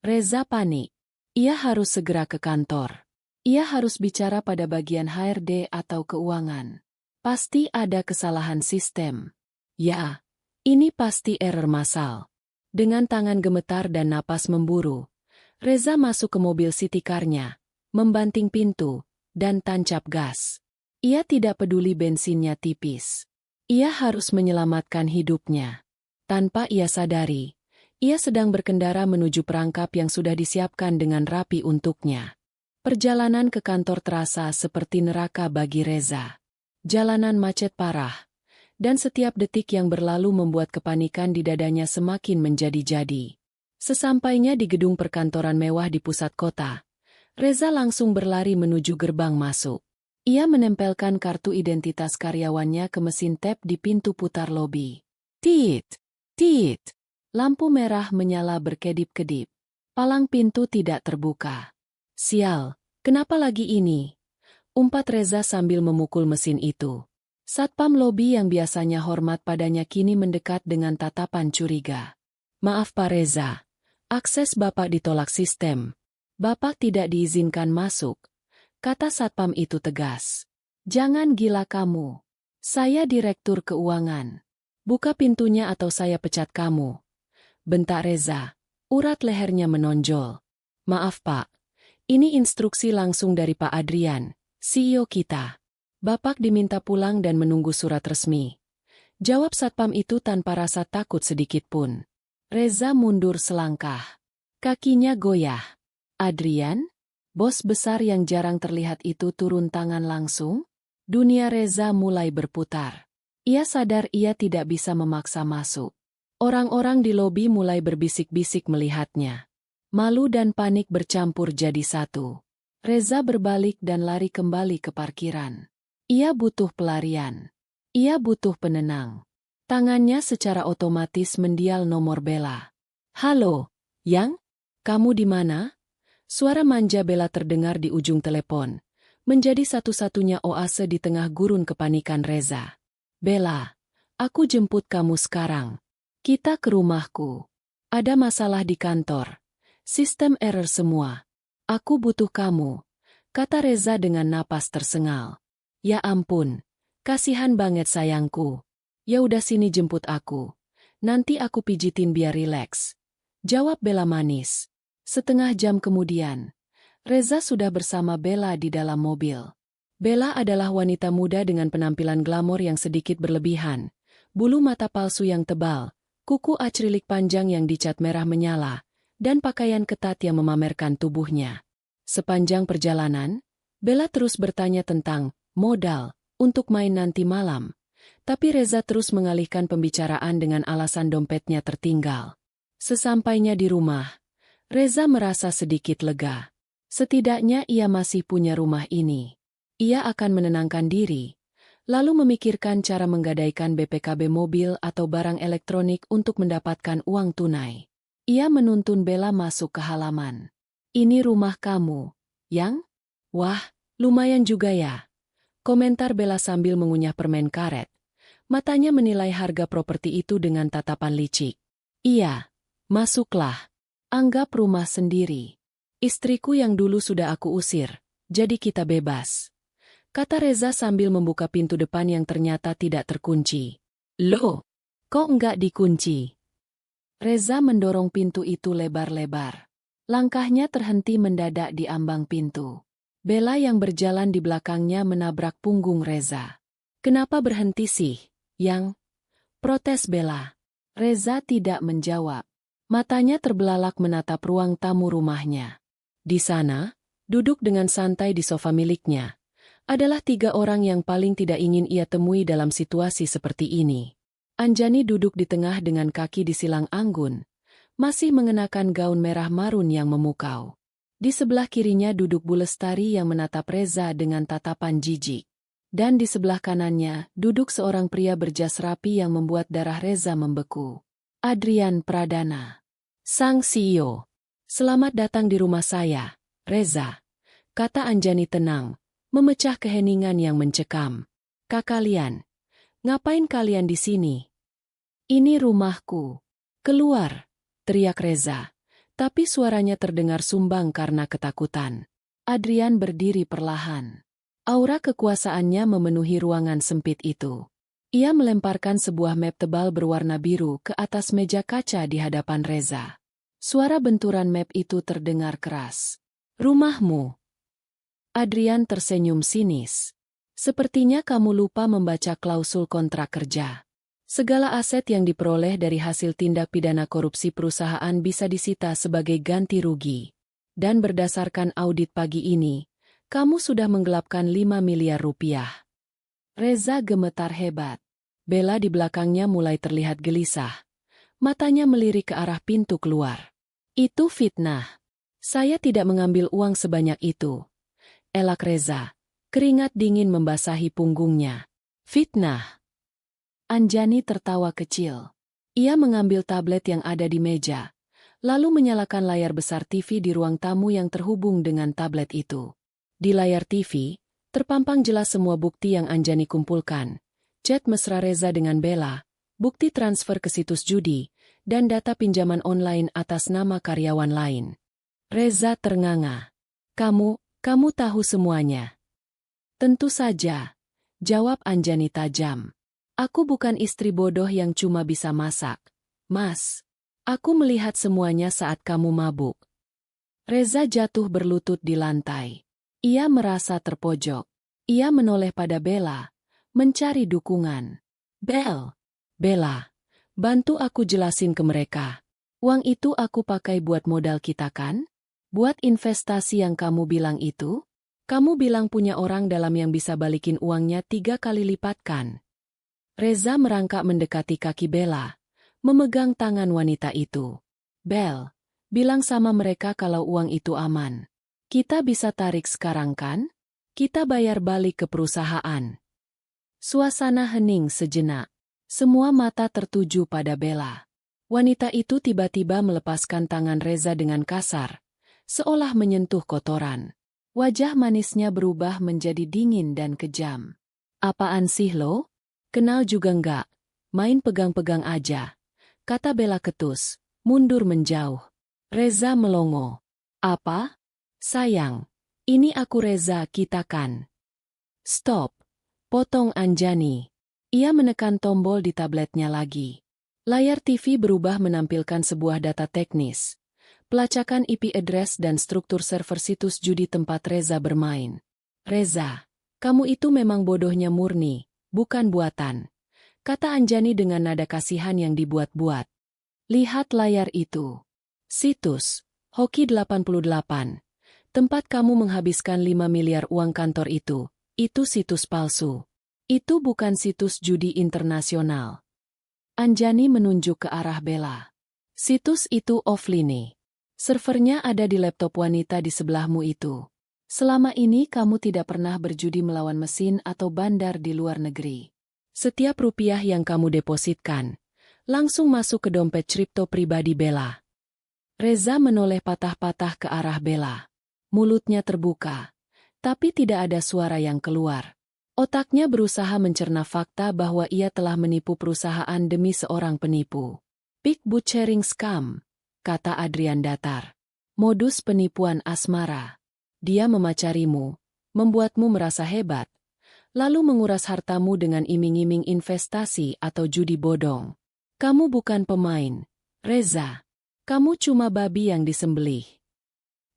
Reza panik. Ia harus segera ke kantor. Ia harus bicara pada bagian HRD atau keuangan. Pasti ada kesalahan sistem. Ya, ini pasti error massal. Dengan tangan gemetar dan napas memburu, Reza masuk ke mobil city car-nya, membanting pintu, dan tancap gas. Ia tidak peduli bensinnya tipis. Ia harus menyelamatkan hidupnya. Tanpa ia sadari, ia sedang berkendara menuju perangkap yang sudah disiapkan dengan rapi untuknya. Perjalanan ke kantor terasa seperti neraka bagi Reza. Jalanan macet parah, dan setiap detik yang berlalu membuat kepanikan di dadanya semakin menjadi-jadi. Sesampainya di gedung perkantoran mewah di pusat kota, Reza langsung berlari menuju gerbang masuk. Ia menempelkan kartu identitas karyawannya ke mesin tap di pintu putar lobi. Tit! Tit! Lampu merah menyala berkedip-kedip. Palang pintu tidak terbuka. "Sial, kenapa lagi ini?" umpat Reza sambil memukul mesin itu. Satpam lobi yang biasanya hormat padanya kini mendekat dengan tatapan curiga. "Maaf Pak Reza, akses Bapak ditolak sistem. Bapak tidak diizinkan masuk," kata satpam itu tegas. "Jangan gila kamu. Saya direktur keuangan. Buka pintunya atau saya pecat kamu," bentak Reza. Urat lehernya menonjol. "Maaf Pak, ini instruksi langsung dari Pak Adrian, CEO kita. Bapak diminta pulang dan menunggu surat resmi," jawab satpam itu tanpa rasa takut sedikitpun. Reza mundur selangkah. Kakinya goyah. "Adrian? Bos besar yang jarang terlihat itu turun tangan langsung?" Dunia Reza mulai berputar. Ia sadar ia tidak bisa memaksa masuk. Orang-orang di lobi mulai berbisik-bisik melihatnya. Malu dan panik bercampur jadi satu. Reza berbalik dan lari kembali ke parkiran. Ia butuh pelarian. Ia butuh penenang. Tangannya secara otomatis mendial nomor Bella. "Halo, Yang? Kamu di mana?" Suara manja Bella terdengar di ujung telepon, menjadi satu-satunya oase di tengah gurun kepanikan Reza. "Bella, aku jemput kamu sekarang. Kita ke rumahku. Ada masalah di kantor. Sistem error semua. Aku butuh kamu," kata Reza dengan napas tersengal. "Ya ampun, kasihan banget sayangku. Ya udah sini jemput aku. Nanti aku pijitin biar rileks," jawab Bella manis. Setengah jam kemudian, Reza sudah bersama Bella di dalam mobil. Bella adalah wanita muda dengan penampilan glamor yang sedikit berlebihan, bulu mata palsu yang tebal, kuku acrylic panjang yang dicat merah menyala, dan pakaian ketat yang memamerkan tubuhnya. Sepanjang perjalanan, Bella terus bertanya tentang modal untuk main nanti malam, tapi Reza terus mengalihkan pembicaraan dengan alasan dompetnya tertinggal. Sesampainya di rumah, Reza merasa sedikit lega. Setidaknya ia masih punya rumah ini. Ia akan menenangkan diri, lalu memikirkan cara menggadaikan BPKB mobil atau barang elektronik untuk mendapatkan uang tunai. Ia menuntun Bella masuk ke halaman. "Ini rumah kamu, Yang? Wah, lumayan juga ya," komentar Bella sambil mengunyah permen karet. Matanya menilai harga properti itu dengan tatapan licik. "Iya, masuklah. Anggap rumah sendiri. Istriku yang dulu sudah aku usir, jadi kita bebas." kata Reza sambil membuka pintu depan yang ternyata tidak terkunci. Loh, kok enggak dikunci? Reza mendorong pintu itu lebar-lebar. Langkahnya terhenti mendadak di ambang pintu. Bella yang berjalan di belakangnya menabrak punggung Reza. Kenapa berhenti sih, Yang? Protes Bella. Reza tidak menjawab. Matanya terbelalak menatap ruang tamu rumahnya. Di sana, duduk dengan santai di sofa miliknya, adalah 3 orang yang paling tidak ingin ia temui dalam situasi seperti ini. Anjani duduk di tengah dengan kaki disilang anggun, masih mengenakan gaun merah marun yang memukau. Di sebelah kirinya duduk Bu Lestari yang menatap Reza dengan tatapan jijik. Dan di sebelah kanannya duduk seorang pria berjas rapi yang membuat darah Reza membeku. Adrian Pradana, sang CEO. Selamat datang di rumah saya, Reza, kata Anjani tenang, memecah keheningan yang mencekam. Kalian, ngapain kalian di sini? Ini rumahku. Keluar, teriak Reza, tapi suaranya terdengar sumbang karena ketakutan. Adrian berdiri perlahan. Aura kekuasaannya memenuhi ruangan sempit itu. Ia melemparkan sebuah map tebal berwarna biru ke atas meja kaca di hadapan Reza. Suara benturan map itu terdengar keras. Rumahmu. Adrian tersenyum sinis. Sepertinya kamu lupa membaca klausul kontrak kerja. Segala aset yang diperoleh dari hasil tindak pidana korupsi perusahaan bisa disita sebagai ganti rugi. Dan berdasarkan audit pagi ini, kamu sudah menggelapkan 5 miliar rupiah. Reza gemetar hebat. Bella di belakangnya mulai terlihat gelisah. Matanya melirik ke arah pintu keluar. Itu fitnah. Saya tidak mengambil uang sebanyak itu. Elak Reza. Keringat dingin membasahi punggungnya. Fitnah. Anjani tertawa kecil. Ia mengambil tablet yang ada di meja, lalu menyalakan layar besar TV di ruang tamu yang terhubung dengan tablet itu. Di layar TV, terpampang jelas semua bukti yang Anjani kumpulkan. Chat mesra Reza dengan Bella, bukti transfer ke situs judi, dan data pinjaman online atas nama karyawan lain. Reza ternganga. Kamu tahu semuanya. Tentu saja, jawab Anjani tajam. Aku bukan istri bodoh yang cuma bisa masak. Mas, aku melihat semuanya saat kamu mabuk. Reza jatuh berlutut di lantai. Ia merasa terpojok. Ia menoleh pada Bella, mencari dukungan. Bella, bantu aku jelasin ke mereka. Uang itu aku pakai buat modal kita kan? Buat investasi yang kamu bilang itu? Kamu bilang punya orang dalam yang bisa balikin uangnya 3 kali lipat kan? Reza merangkak mendekati kaki Bella, memegang tangan wanita itu. Bel, bilang sama mereka kalau uang itu aman. Kita bisa tarik sekarang kan? Kita bayar balik ke perusahaan. Suasana hening sejenak. Semua mata tertuju pada Bella. Wanita itu tiba-tiba melepaskan tangan Reza dengan kasar, seolah menyentuh kotoran. Wajah manisnya berubah menjadi dingin dan kejam. Apaan sih lo? Kenal juga enggak? Main pegang-pegang aja, kata Bella ketus, mundur menjauh. Reza melongo. Apa? Sayang, ini aku Reza kita kan. Stop, potong Anjani. Ia menekan tombol di tabletnya lagi. Layar TV berubah menampilkan sebuah data teknis. Pelacakan IP address dan struktur server situs judi tempat Reza bermain. Reza, kamu itu memang bodohnya murni, bukan buatan, kata Anjani dengan nada kasihan yang dibuat-buat. Lihat layar itu. Situs, Hoki 88. Tempat kamu menghabiskan 5 miliar uang kantor itu situs palsu. Itu bukan situs judi internasional. Anjani menunjuk ke arah Bella. Situs itu offline. Servernya ada di laptop wanita di sebelahmu itu. Selama ini kamu tidak pernah berjudi melawan mesin atau bandar di luar negeri. Setiap rupiah yang kamu depositkan, langsung masuk ke dompet kripto pribadi Bella. Reza menoleh patah-patah ke arah Bella. Mulutnya terbuka, tapi tidak ada suara yang keluar. Otaknya berusaha mencerna fakta bahwa ia telah menipu perusahaan demi seorang penipu. Big butchering scam, kata Adrian datar. Modus penipuan asmara. Dia memacarimu, membuatmu merasa hebat, lalu menguras hartamu dengan iming-iming investasi atau judi bodong. Kamu bukan pemain, Reza. Kamu cuma babi yang disembelih.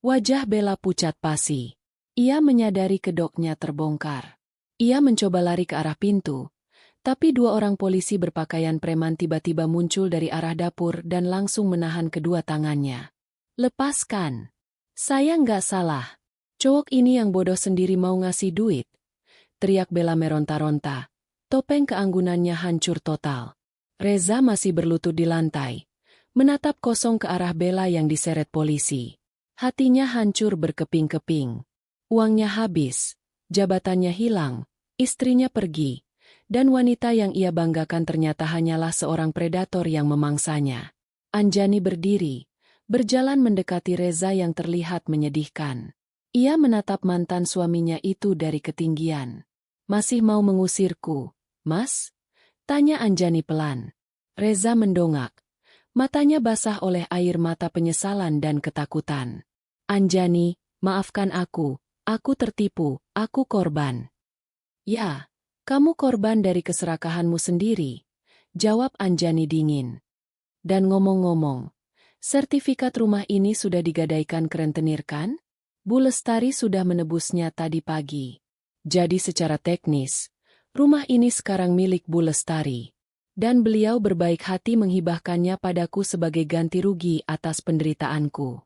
Wajah Bella pucat pasi. Ia menyadari kedoknya terbongkar. Ia mencoba lari ke arah pintu, tapi dua orang polisi berpakaian preman tiba-tiba muncul dari arah dapur dan langsung menahan kedua tangannya. Lepaskan. Saya nggak salah. Cowok ini yang bodoh sendiri mau ngasih duit. Teriak Bella meronta-ronta. Topeng keanggunannya hancur total. Reza masih berlutut di lantai, menatap kosong ke arah Bella yang diseret polisi. Hatinya hancur berkeping-keping. Uangnya habis, jabatannya hilang, istrinya pergi, dan wanita yang ia banggakan ternyata hanyalah seorang predator yang memangsanya. Anjani berdiri, berjalan mendekati Reza yang terlihat menyedihkan. Ia menatap mantan suaminya itu dari ketinggian. Masih mau mengusirku, Mas? Tanya Anjani pelan. Reza mendongak. Matanya basah oleh air mata penyesalan dan ketakutan. Anjani, maafkan aku tertipu, aku korban. Ya, kamu korban dari keserakahanmu sendiri, jawab Anjani dingin. Dan ngomong-ngomong, sertifikat rumah ini sudah digadaikan ke rentenir kan? Bu Lestari sudah menebusnya tadi pagi. Jadi secara teknis, rumah ini sekarang milik Bu Lestari. Dan beliau berbaik hati menghibahkannya padaku sebagai ganti rugi atas penderitaanku.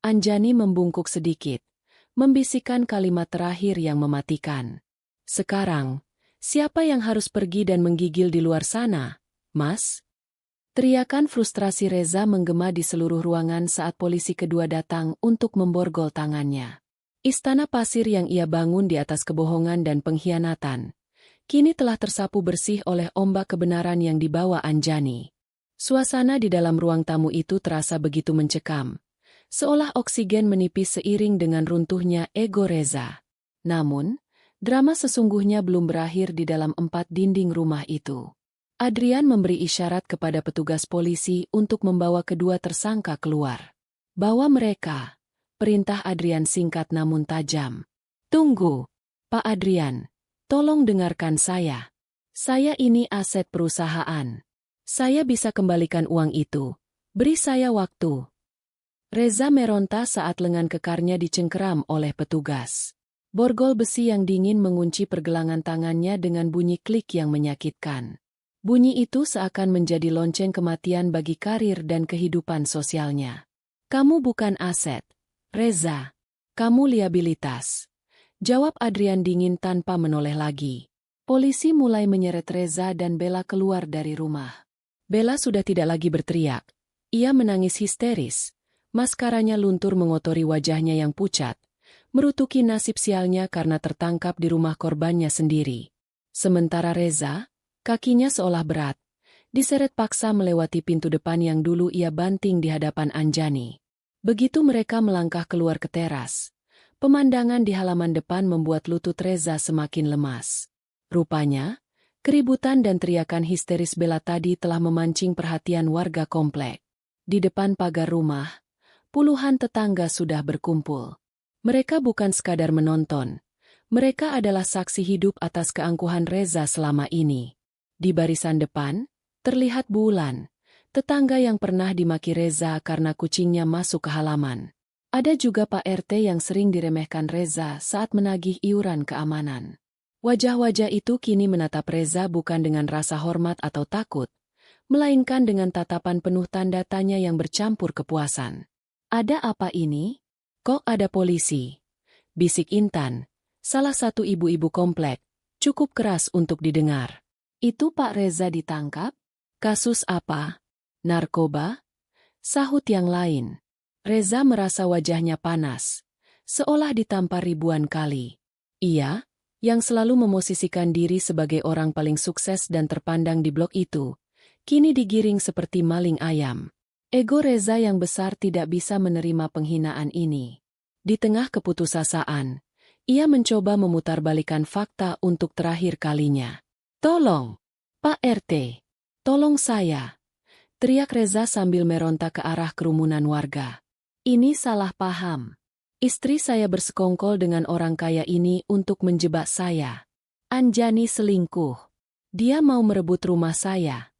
Anjani membungkuk sedikit, membisikkan kalimat terakhir yang mematikan. Sekarang, siapa yang harus pergi dan menggigil di luar sana, Mas? Teriakan frustrasi Reza menggema di seluruh ruangan saat polisi kedua datang untuk memborgol tangannya. Istana pasir yang ia bangun di atas kebohongan dan pengkhianatan, kini telah tersapu bersih oleh ombak kebenaran yang dibawa Anjani. Suasana di dalam ruang tamu itu terasa begitu mencekam, seolah oksigen menipis seiring dengan runtuhnya ego Reza. Namun, drama sesungguhnya belum berakhir di dalam 4 dinding rumah itu. Adrian memberi isyarat kepada petugas polisi untuk membawa kedua tersangka keluar. Bawa mereka, perintah Adrian singkat namun tajam. Tunggu, Pak Adrian. Tolong dengarkan saya. Saya ini aset perusahaan. Saya bisa kembalikan uang itu. Beri saya waktu. Reza meronta saat lengan kekarnya dicengkeram oleh petugas. Borgol besi yang dingin mengunci pergelangan tangannya dengan bunyi klik yang menyakitkan. Bunyi itu seakan menjadi lonceng kematian bagi karir dan kehidupan sosialnya. Kamu bukan aset, Reza. Kamu liabilitas. Jawab Adrian dingin tanpa menoleh lagi. Polisi mulai menyeret Reza dan Bella keluar dari rumah. Bella sudah tidak lagi berteriak. Ia menangis histeris. Maskaranya luntur mengotori wajahnya yang pucat, merutuki nasib sialnya karena tertangkap di rumah korbannya sendiri. Sementara Reza, kakinya seolah berat, diseret paksa melewati pintu depan yang dulu ia banting di hadapan Anjani. Begitu mereka melangkah keluar ke teras, pemandangan di halaman depan membuat lutut Reza semakin lemas. Rupanya, keributan dan teriakan histeris Bella tadi telah memancing perhatian warga komplek. Di depan pagar rumah, puluhan tetangga sudah berkumpul. Mereka bukan sekadar menonton. Mereka adalah saksi hidup atas keangkuhan Reza selama ini. Di barisan depan, terlihat Bulan, tetangga yang pernah dimaki Reza karena kucingnya masuk ke halaman. Ada juga Pak RT yang sering diremehkan Reza saat menagih iuran keamanan. Wajah-wajah itu kini menatap Reza bukan dengan rasa hormat atau takut, melainkan dengan tatapan penuh tanda tanya yang bercampur kepuasan. Ada apa ini? Kok ada polisi? Bisik Intan, salah satu ibu-ibu komplek, cukup keras untuk didengar. Itu Pak Reza ditangkap? Kasus apa? Narkoba? Sahut yang lain. Reza merasa wajahnya panas, seolah ditampar ribuan kali. Ia, yang selalu memosisikan diri sebagai orang paling sukses dan terpandang di blok itu, kini digiring seperti maling ayam. Ego Reza yang besar tidak bisa menerima penghinaan ini. Di tengah keputusasaan, ia mencoba memutarbalikkan fakta untuk terakhir kalinya. Tolong, Pak RT, tolong saya, teriak Reza sambil meronta ke arah kerumunan warga. Ini salah paham. Istri saya bersekongkol dengan orang kaya ini untuk menjebak saya. Anjani selingkuh. Dia mau merebut rumah saya.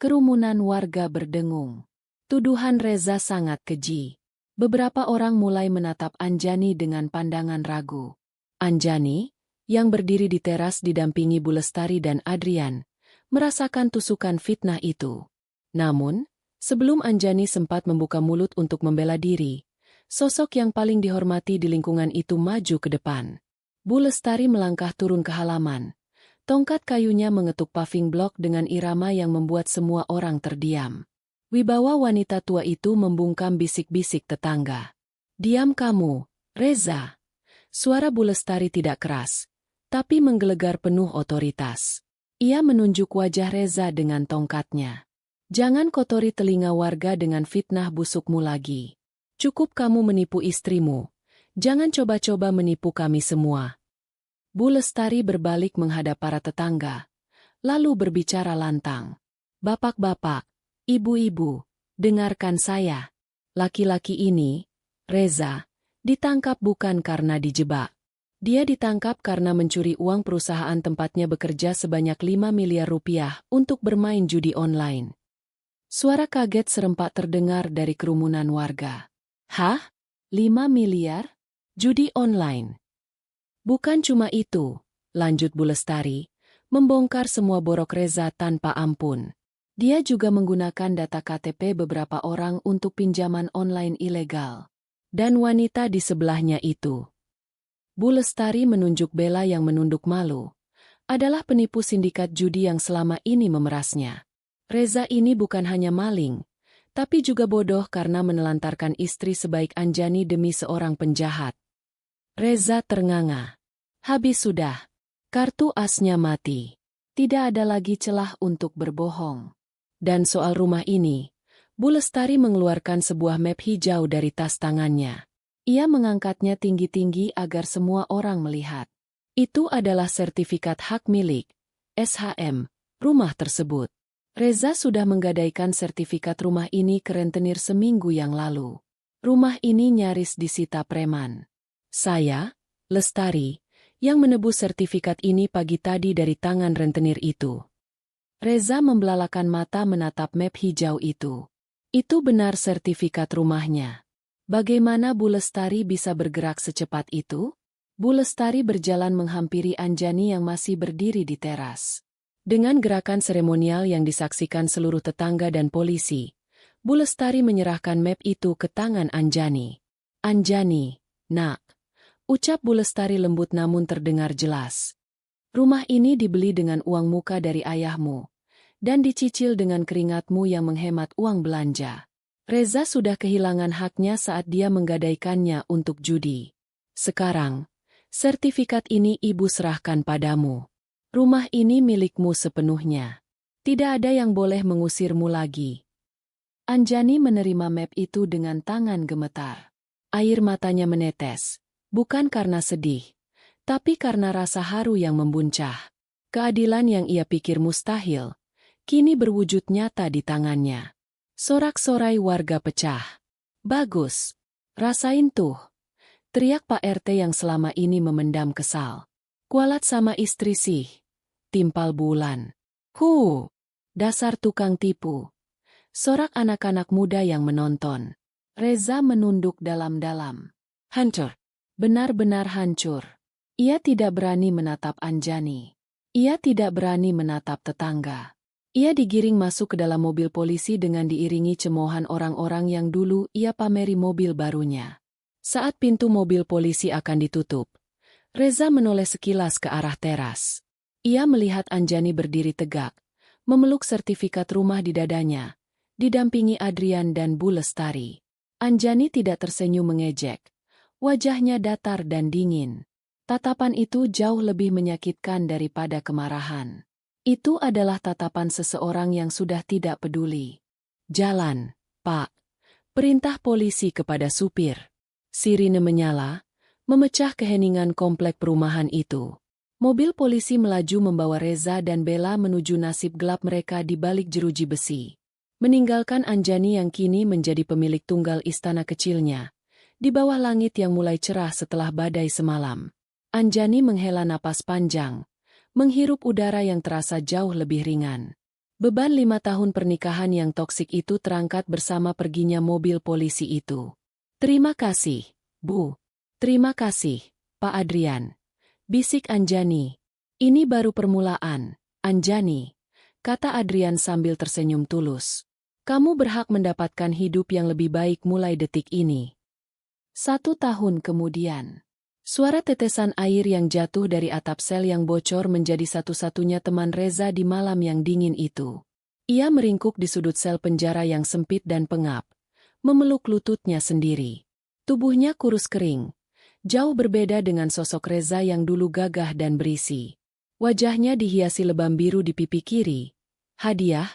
Kerumunan warga berdengung. Tuduhan Reza sangat keji. Beberapa orang mulai menatap Anjani dengan pandangan ragu. Anjani, yang berdiri di teras didampingi Bu Lestari dan Adrian, merasakan tusukan fitnah itu. Namun, sebelum Anjani sempat membuka mulut untuk membela diri, sosok yang paling dihormati di lingkungan itu maju ke depan. Bu Lestari melangkah turun ke halaman. Tongkat kayunya mengetuk paving block dengan irama yang membuat semua orang terdiam. Wibawa wanita tua itu membungkam bisik-bisik tetangga. "Diam kamu, Reza." Suara Bu Lestari tidak keras, tapi menggelegar penuh otoritas. Ia menunjuk wajah Reza dengan tongkatnya. "Jangan kotori telinga warga dengan fitnah busukmu lagi. Cukup kamu menipu istrimu. Jangan coba-coba menipu kami semua." Bu Lestari berbalik menghadap para tetangga, lalu berbicara lantang. "Bapak-bapak, ibu-ibu, dengarkan saya. Laki-laki ini, Reza, ditangkap bukan karena dijebak. Dia ditangkap karena mencuri uang perusahaan tempatnya bekerja sebanyak 5 miliar rupiah untuk bermain judi online." Suara kaget serempak terdengar dari kerumunan warga. "Hah? 5 miliar? Judi online?" "Bukan cuma itu," lanjut Bu Lestari, membongkar semua borok Reza tanpa ampun. "Dia juga menggunakan data KTP beberapa orang untuk pinjaman online ilegal. Dan wanita di sebelahnya itu." Bu Lestari menunjuk Bella yang menunduk malu. "Adalah penipu sindikat judi yang selama ini memerasnya. Reza ini bukan hanya maling, tapi juga bodoh karena menelantarkan istri sebaik Anjani demi seorang penjahat." Reza ternganga. Habis sudah. Kartu asnya mati. Tidak ada lagi celah untuk berbohong. Dan soal rumah ini, Bu Lestari mengeluarkan sebuah map hijau dari tas tangannya. Ia mengangkatnya tinggi-tinggi agar semua orang melihat. Itu adalah sertifikat hak milik, SHM, rumah tersebut. Reza sudah menggadaikan sertifikat rumah ini ke rentenir seminggu yang lalu. Rumah ini nyaris disita preman. Saya, Lestari, yang menebus sertifikat ini pagi tadi dari tangan rentenir itu. Reza membelalakan mata menatap map hijau itu. Itu benar sertifikat rumahnya. Bagaimana Bu Lestari bisa bergerak secepat itu? Bu Lestari berjalan menghampiri Anjani yang masih berdiri di teras. Dengan gerakan seremonial yang disaksikan seluruh tetangga dan polisi, Bu Lestari menyerahkan map itu ke tangan Anjani. "Anjani, nak," ucap Bu Lestari lembut namun terdengar jelas. "Rumah ini dibeli dengan uang muka dari ayahmu, dan dicicil dengan keringatmu yang menghemat uang belanja. Reza sudah kehilangan haknya saat dia menggadaikannya untuk judi. Sekarang, sertifikat ini ibu serahkan padamu. Rumah ini milikmu sepenuhnya. Tidak ada yang boleh mengusirmu lagi." Anjani menerima map itu dengan tangan gemetar. Air matanya menetes. Bukan karena sedih, tapi karena rasa haru yang membuncah. Keadilan yang ia pikir mustahil, kini berwujud nyata di tangannya. Sorak-sorai warga pecah. "Bagus. Rasain tuh," teriak Pak RT yang selama ini memendam kesal. "Kualat sama istri sih," timpal Bulan. Dasar tukang tipu," sorak anak-anak muda yang menonton. Reza menunduk dalam-dalam. Hancur. Benar-benar hancur. Ia tidak berani menatap Anjani. Ia tidak berani menatap tetangga. Ia digiring masuk ke dalam mobil polisi dengan diiringi cemoohan orang-orang yang dulu ia pameri mobil barunya. Saat pintu mobil polisi akan ditutup, Reza menoleh sekilas ke arah teras. Ia melihat Anjani berdiri tegak, memeluk sertifikat rumah di dadanya, didampingi Adrian dan Bu Lestari. Anjani tidak tersenyum mengejek. Wajahnya datar dan dingin. Tatapan itu jauh lebih menyakitkan daripada kemarahan. Itu adalah tatapan seseorang yang sudah tidak peduli. "Jalan, Pak," perintah polisi kepada supir. Sirine menyala, memecah keheningan komplek perumahan itu. Mobil polisi melaju membawa Reza dan Bella menuju nasib gelap mereka di balik jeruji besi. Meninggalkan Anjani yang kini menjadi pemilik tunggal istana kecilnya. Di bawah langit yang mulai cerah setelah badai semalam, Anjani menghela napas panjang, menghirup udara yang terasa jauh lebih ringan. Beban 5 tahun pernikahan yang toksik itu terangkat bersama perginya mobil polisi itu. "Terima kasih, Bu. Terima kasih, Pak Adrian," bisik Anjani. "Ini baru permulaan, Anjani," kata Adrian sambil tersenyum tulus. "Kamu berhak mendapatkan hidup yang lebih baik mulai detik ini." 1 tahun kemudian, suara tetesan air yang jatuh dari atap sel yang bocor menjadi satu-satunya teman Reza di malam yang dingin itu. Ia meringkuk di sudut sel penjara yang sempit dan pengap, memeluk lututnya sendiri. Tubuhnya kurus kering, jauh berbeda dengan sosok Reza yang dulu gagah dan berisi. Wajahnya dihiasi lebam biru di pipi kiri. Hadiah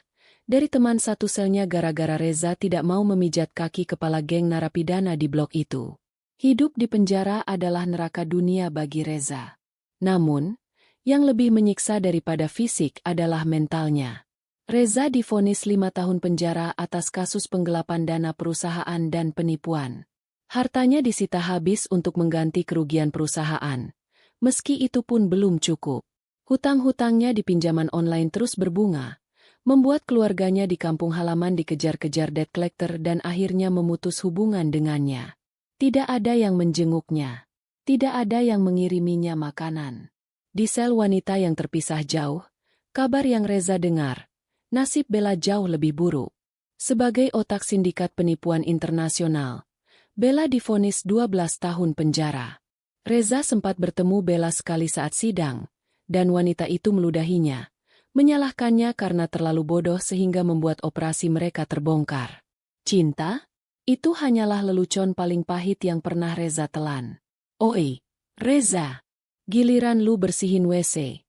dari teman satu selnya gara-gara Reza tidak mau memijat kaki kepala geng narapidana di blok itu. Hidup di penjara adalah neraka dunia bagi Reza. Namun, yang lebih menyiksa daripada fisik adalah mentalnya. Reza divonis 5 tahun penjara atas kasus penggelapan dana perusahaan dan penipuan. Hartanya disita habis untuk mengganti kerugian perusahaan. Meski itu pun belum cukup. Hutang-hutangnya di pinjaman online terus berbunga, membuat keluarganya di kampung halaman dikejar-kejar debt collector dan akhirnya memutus hubungan dengannya. Tidak ada yang menjenguknya. Tidak ada yang mengiriminya makanan. Di sel wanita yang terpisah jauh, kabar yang Reza dengar, nasib Bella jauh lebih buruk. Sebagai otak sindikat penipuan internasional, Bella divonis 12 tahun penjara. Reza sempat bertemu Bella sekali saat sidang, dan wanita itu meludahinya, menyalahkannya karena terlalu bodoh sehingga membuat operasi mereka terbongkar. Cinta? Itu hanyalah lelucon paling pahit yang pernah Reza telan. "Oi, Reza, giliran lu bersihin WC,"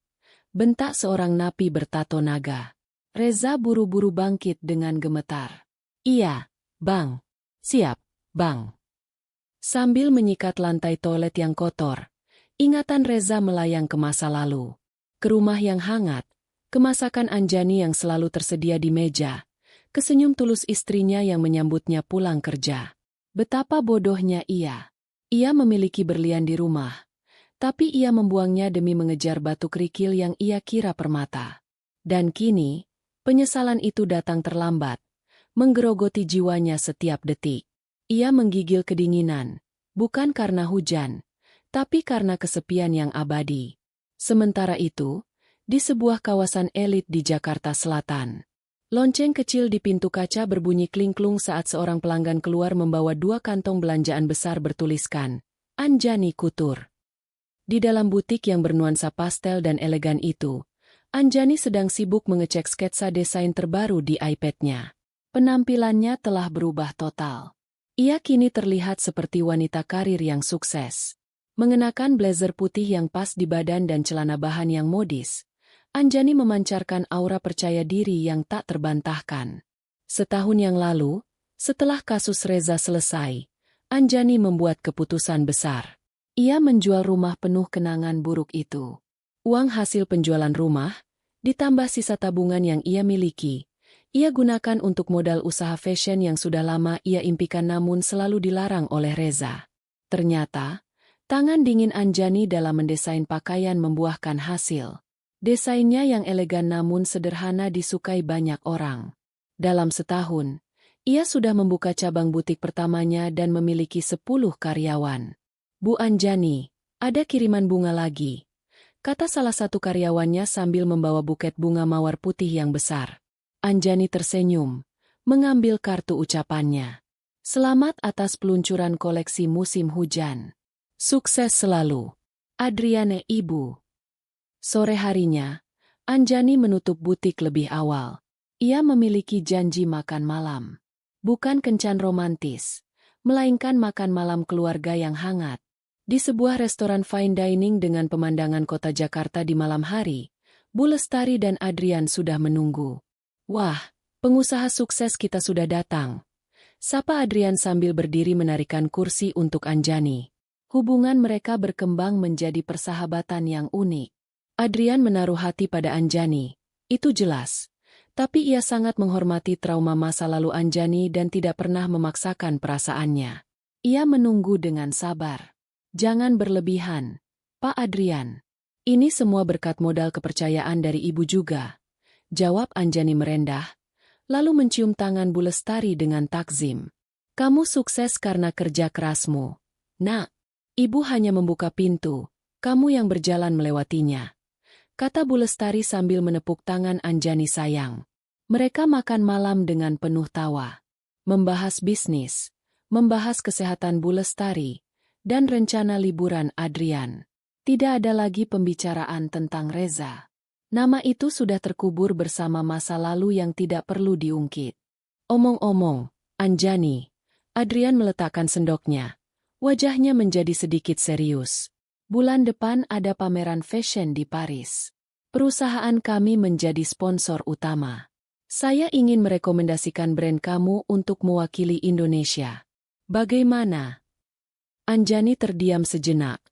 bentak seorang napi bertato naga. Reza buru-buru bangkit dengan gemetar. "Iya, Bang. Siap, Bang." Sambil menyikat lantai toilet yang kotor, ingatan Reza melayang ke masa lalu. Ke rumah yang hangat, ke masakan Anjani yang selalu tersedia di meja, ke senyum tulus istrinya yang menyambutnya pulang kerja. Betapa bodohnya ia. Ia memiliki berlian di rumah, tapi ia membuangnya demi mengejar batu kerikil yang ia kira permata. Dan kini, penyesalan itu datang terlambat, menggerogoti jiwanya setiap detik. Ia menggigil kedinginan, bukan karena hujan, tapi karena kesepian yang abadi. Sementara itu, di sebuah kawasan elit di Jakarta Selatan, lonceng kecil di pintu kaca berbunyi klingklung saat seorang pelanggan keluar membawa 2 kantong belanjaan besar bertuliskan, "Anjani Kutur." Di dalam butik yang bernuansa pastel dan elegan itu, Anjani sedang sibuk mengecek sketsa desain terbaru di iPad-nya. Penampilannya telah berubah total. Ia kini terlihat seperti wanita karir yang sukses. Mengenakan blazer putih yang pas di badan dan celana bahan yang modis, Anjani memancarkan aura percaya diri yang tak terbantahkan. Setahun yang lalu, setelah kasus Reza selesai, Anjani membuat keputusan besar. Ia menjual rumah penuh kenangan buruk itu. Uang hasil penjualan rumah, ditambah sisa tabungan yang ia miliki, ia gunakan untuk modal usaha fashion yang sudah lama ia impikan namun selalu dilarang oleh Reza. Ternyata, tangan dingin Anjani dalam mendesain pakaian membuahkan hasil. Desainnya yang elegan namun sederhana disukai banyak orang. Dalam setahun, ia sudah membuka cabang butik pertamanya dan memiliki 10 karyawan. "Bu Anjani, ada kiriman bunga lagi," kata salah satu karyawannya sambil membawa buket bunga mawar putih yang besar. Anjani tersenyum, mengambil kartu ucapannya. "Selamat atas peluncuran koleksi musim hujan. Sukses selalu. Adriane Ibu." Sore harinya, Anjani menutup butik lebih awal. Ia memiliki janji makan malam. Bukan kencan romantis, melainkan makan malam keluarga yang hangat. Di sebuah restoran fine dining dengan pemandangan kota Jakarta di malam hari, Bu Lestari dan Adrian sudah menunggu. "Wah, pengusaha sukses kita sudah datang," sapa Adrian sambil berdiri menarikan kursi untuk Anjani. Hubungan mereka berkembang menjadi persahabatan yang unik. Adrian menaruh hati pada Anjani, itu jelas. Tapi ia sangat menghormati trauma masa lalu Anjani dan tidak pernah memaksakan perasaannya. Ia menunggu dengan sabar. "Jangan berlebihan, Pak Adrian. Ini semua berkat modal kepercayaan dari ibu juga, jawab Anjani merendah, lalu mencium tangan Bu Lestari dengan takzim. Kamu sukses karena kerja kerasmu. Nak, ibu hanya membuka pintu, kamu yang berjalan melewatinya, kata Bu Lestari sambil menepuk tangan Anjani sayang. Mereka makan malam dengan penuh tawa, membahas bisnis, membahas kesehatan Bu Lestari, dan rencana liburan Adrian. Tidak ada lagi pembicaraan tentang Reza. Nama itu sudah terkubur bersama masa lalu yang tidak perlu diungkit. Omong-omong, Anjani, Adrian meletakkan sendoknya. Wajahnya menjadi sedikit serius. Bulan depan ada pameran fashion di Paris. Perusahaan kami menjadi sponsor utama. Saya ingin merekomendasikan brand kamu untuk mewakili Indonesia. Bagaimana? Anjani terdiam sejenak.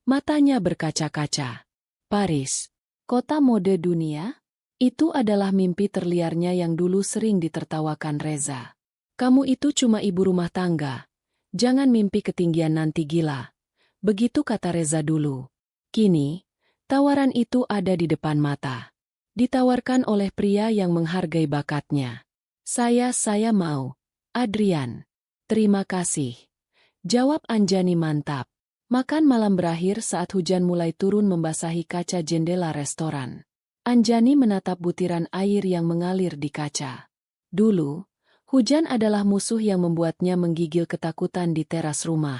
Matanya berkaca-kaca. Paris, kota mode dunia? Itu adalah mimpi terliarnya yang dulu sering ditertawakan Reza. Kamu itu cuma ibu rumah tangga. Jangan mimpi ketinggian nanti gila. Begitu kata Reza dulu. Kini, tawaran itu ada di depan mata. Ditawarkan oleh pria yang menghargai bakatnya. Saya mau. Adrian. Terima kasih. Jawab Anjani mantap. Makan malam berakhir saat hujan mulai turun membasahi kaca jendela restoran. Anjani menatap butiran air yang mengalir di kaca. Dulu, hujan adalah musuh yang membuatnya menggigil ketakutan di teras rumah.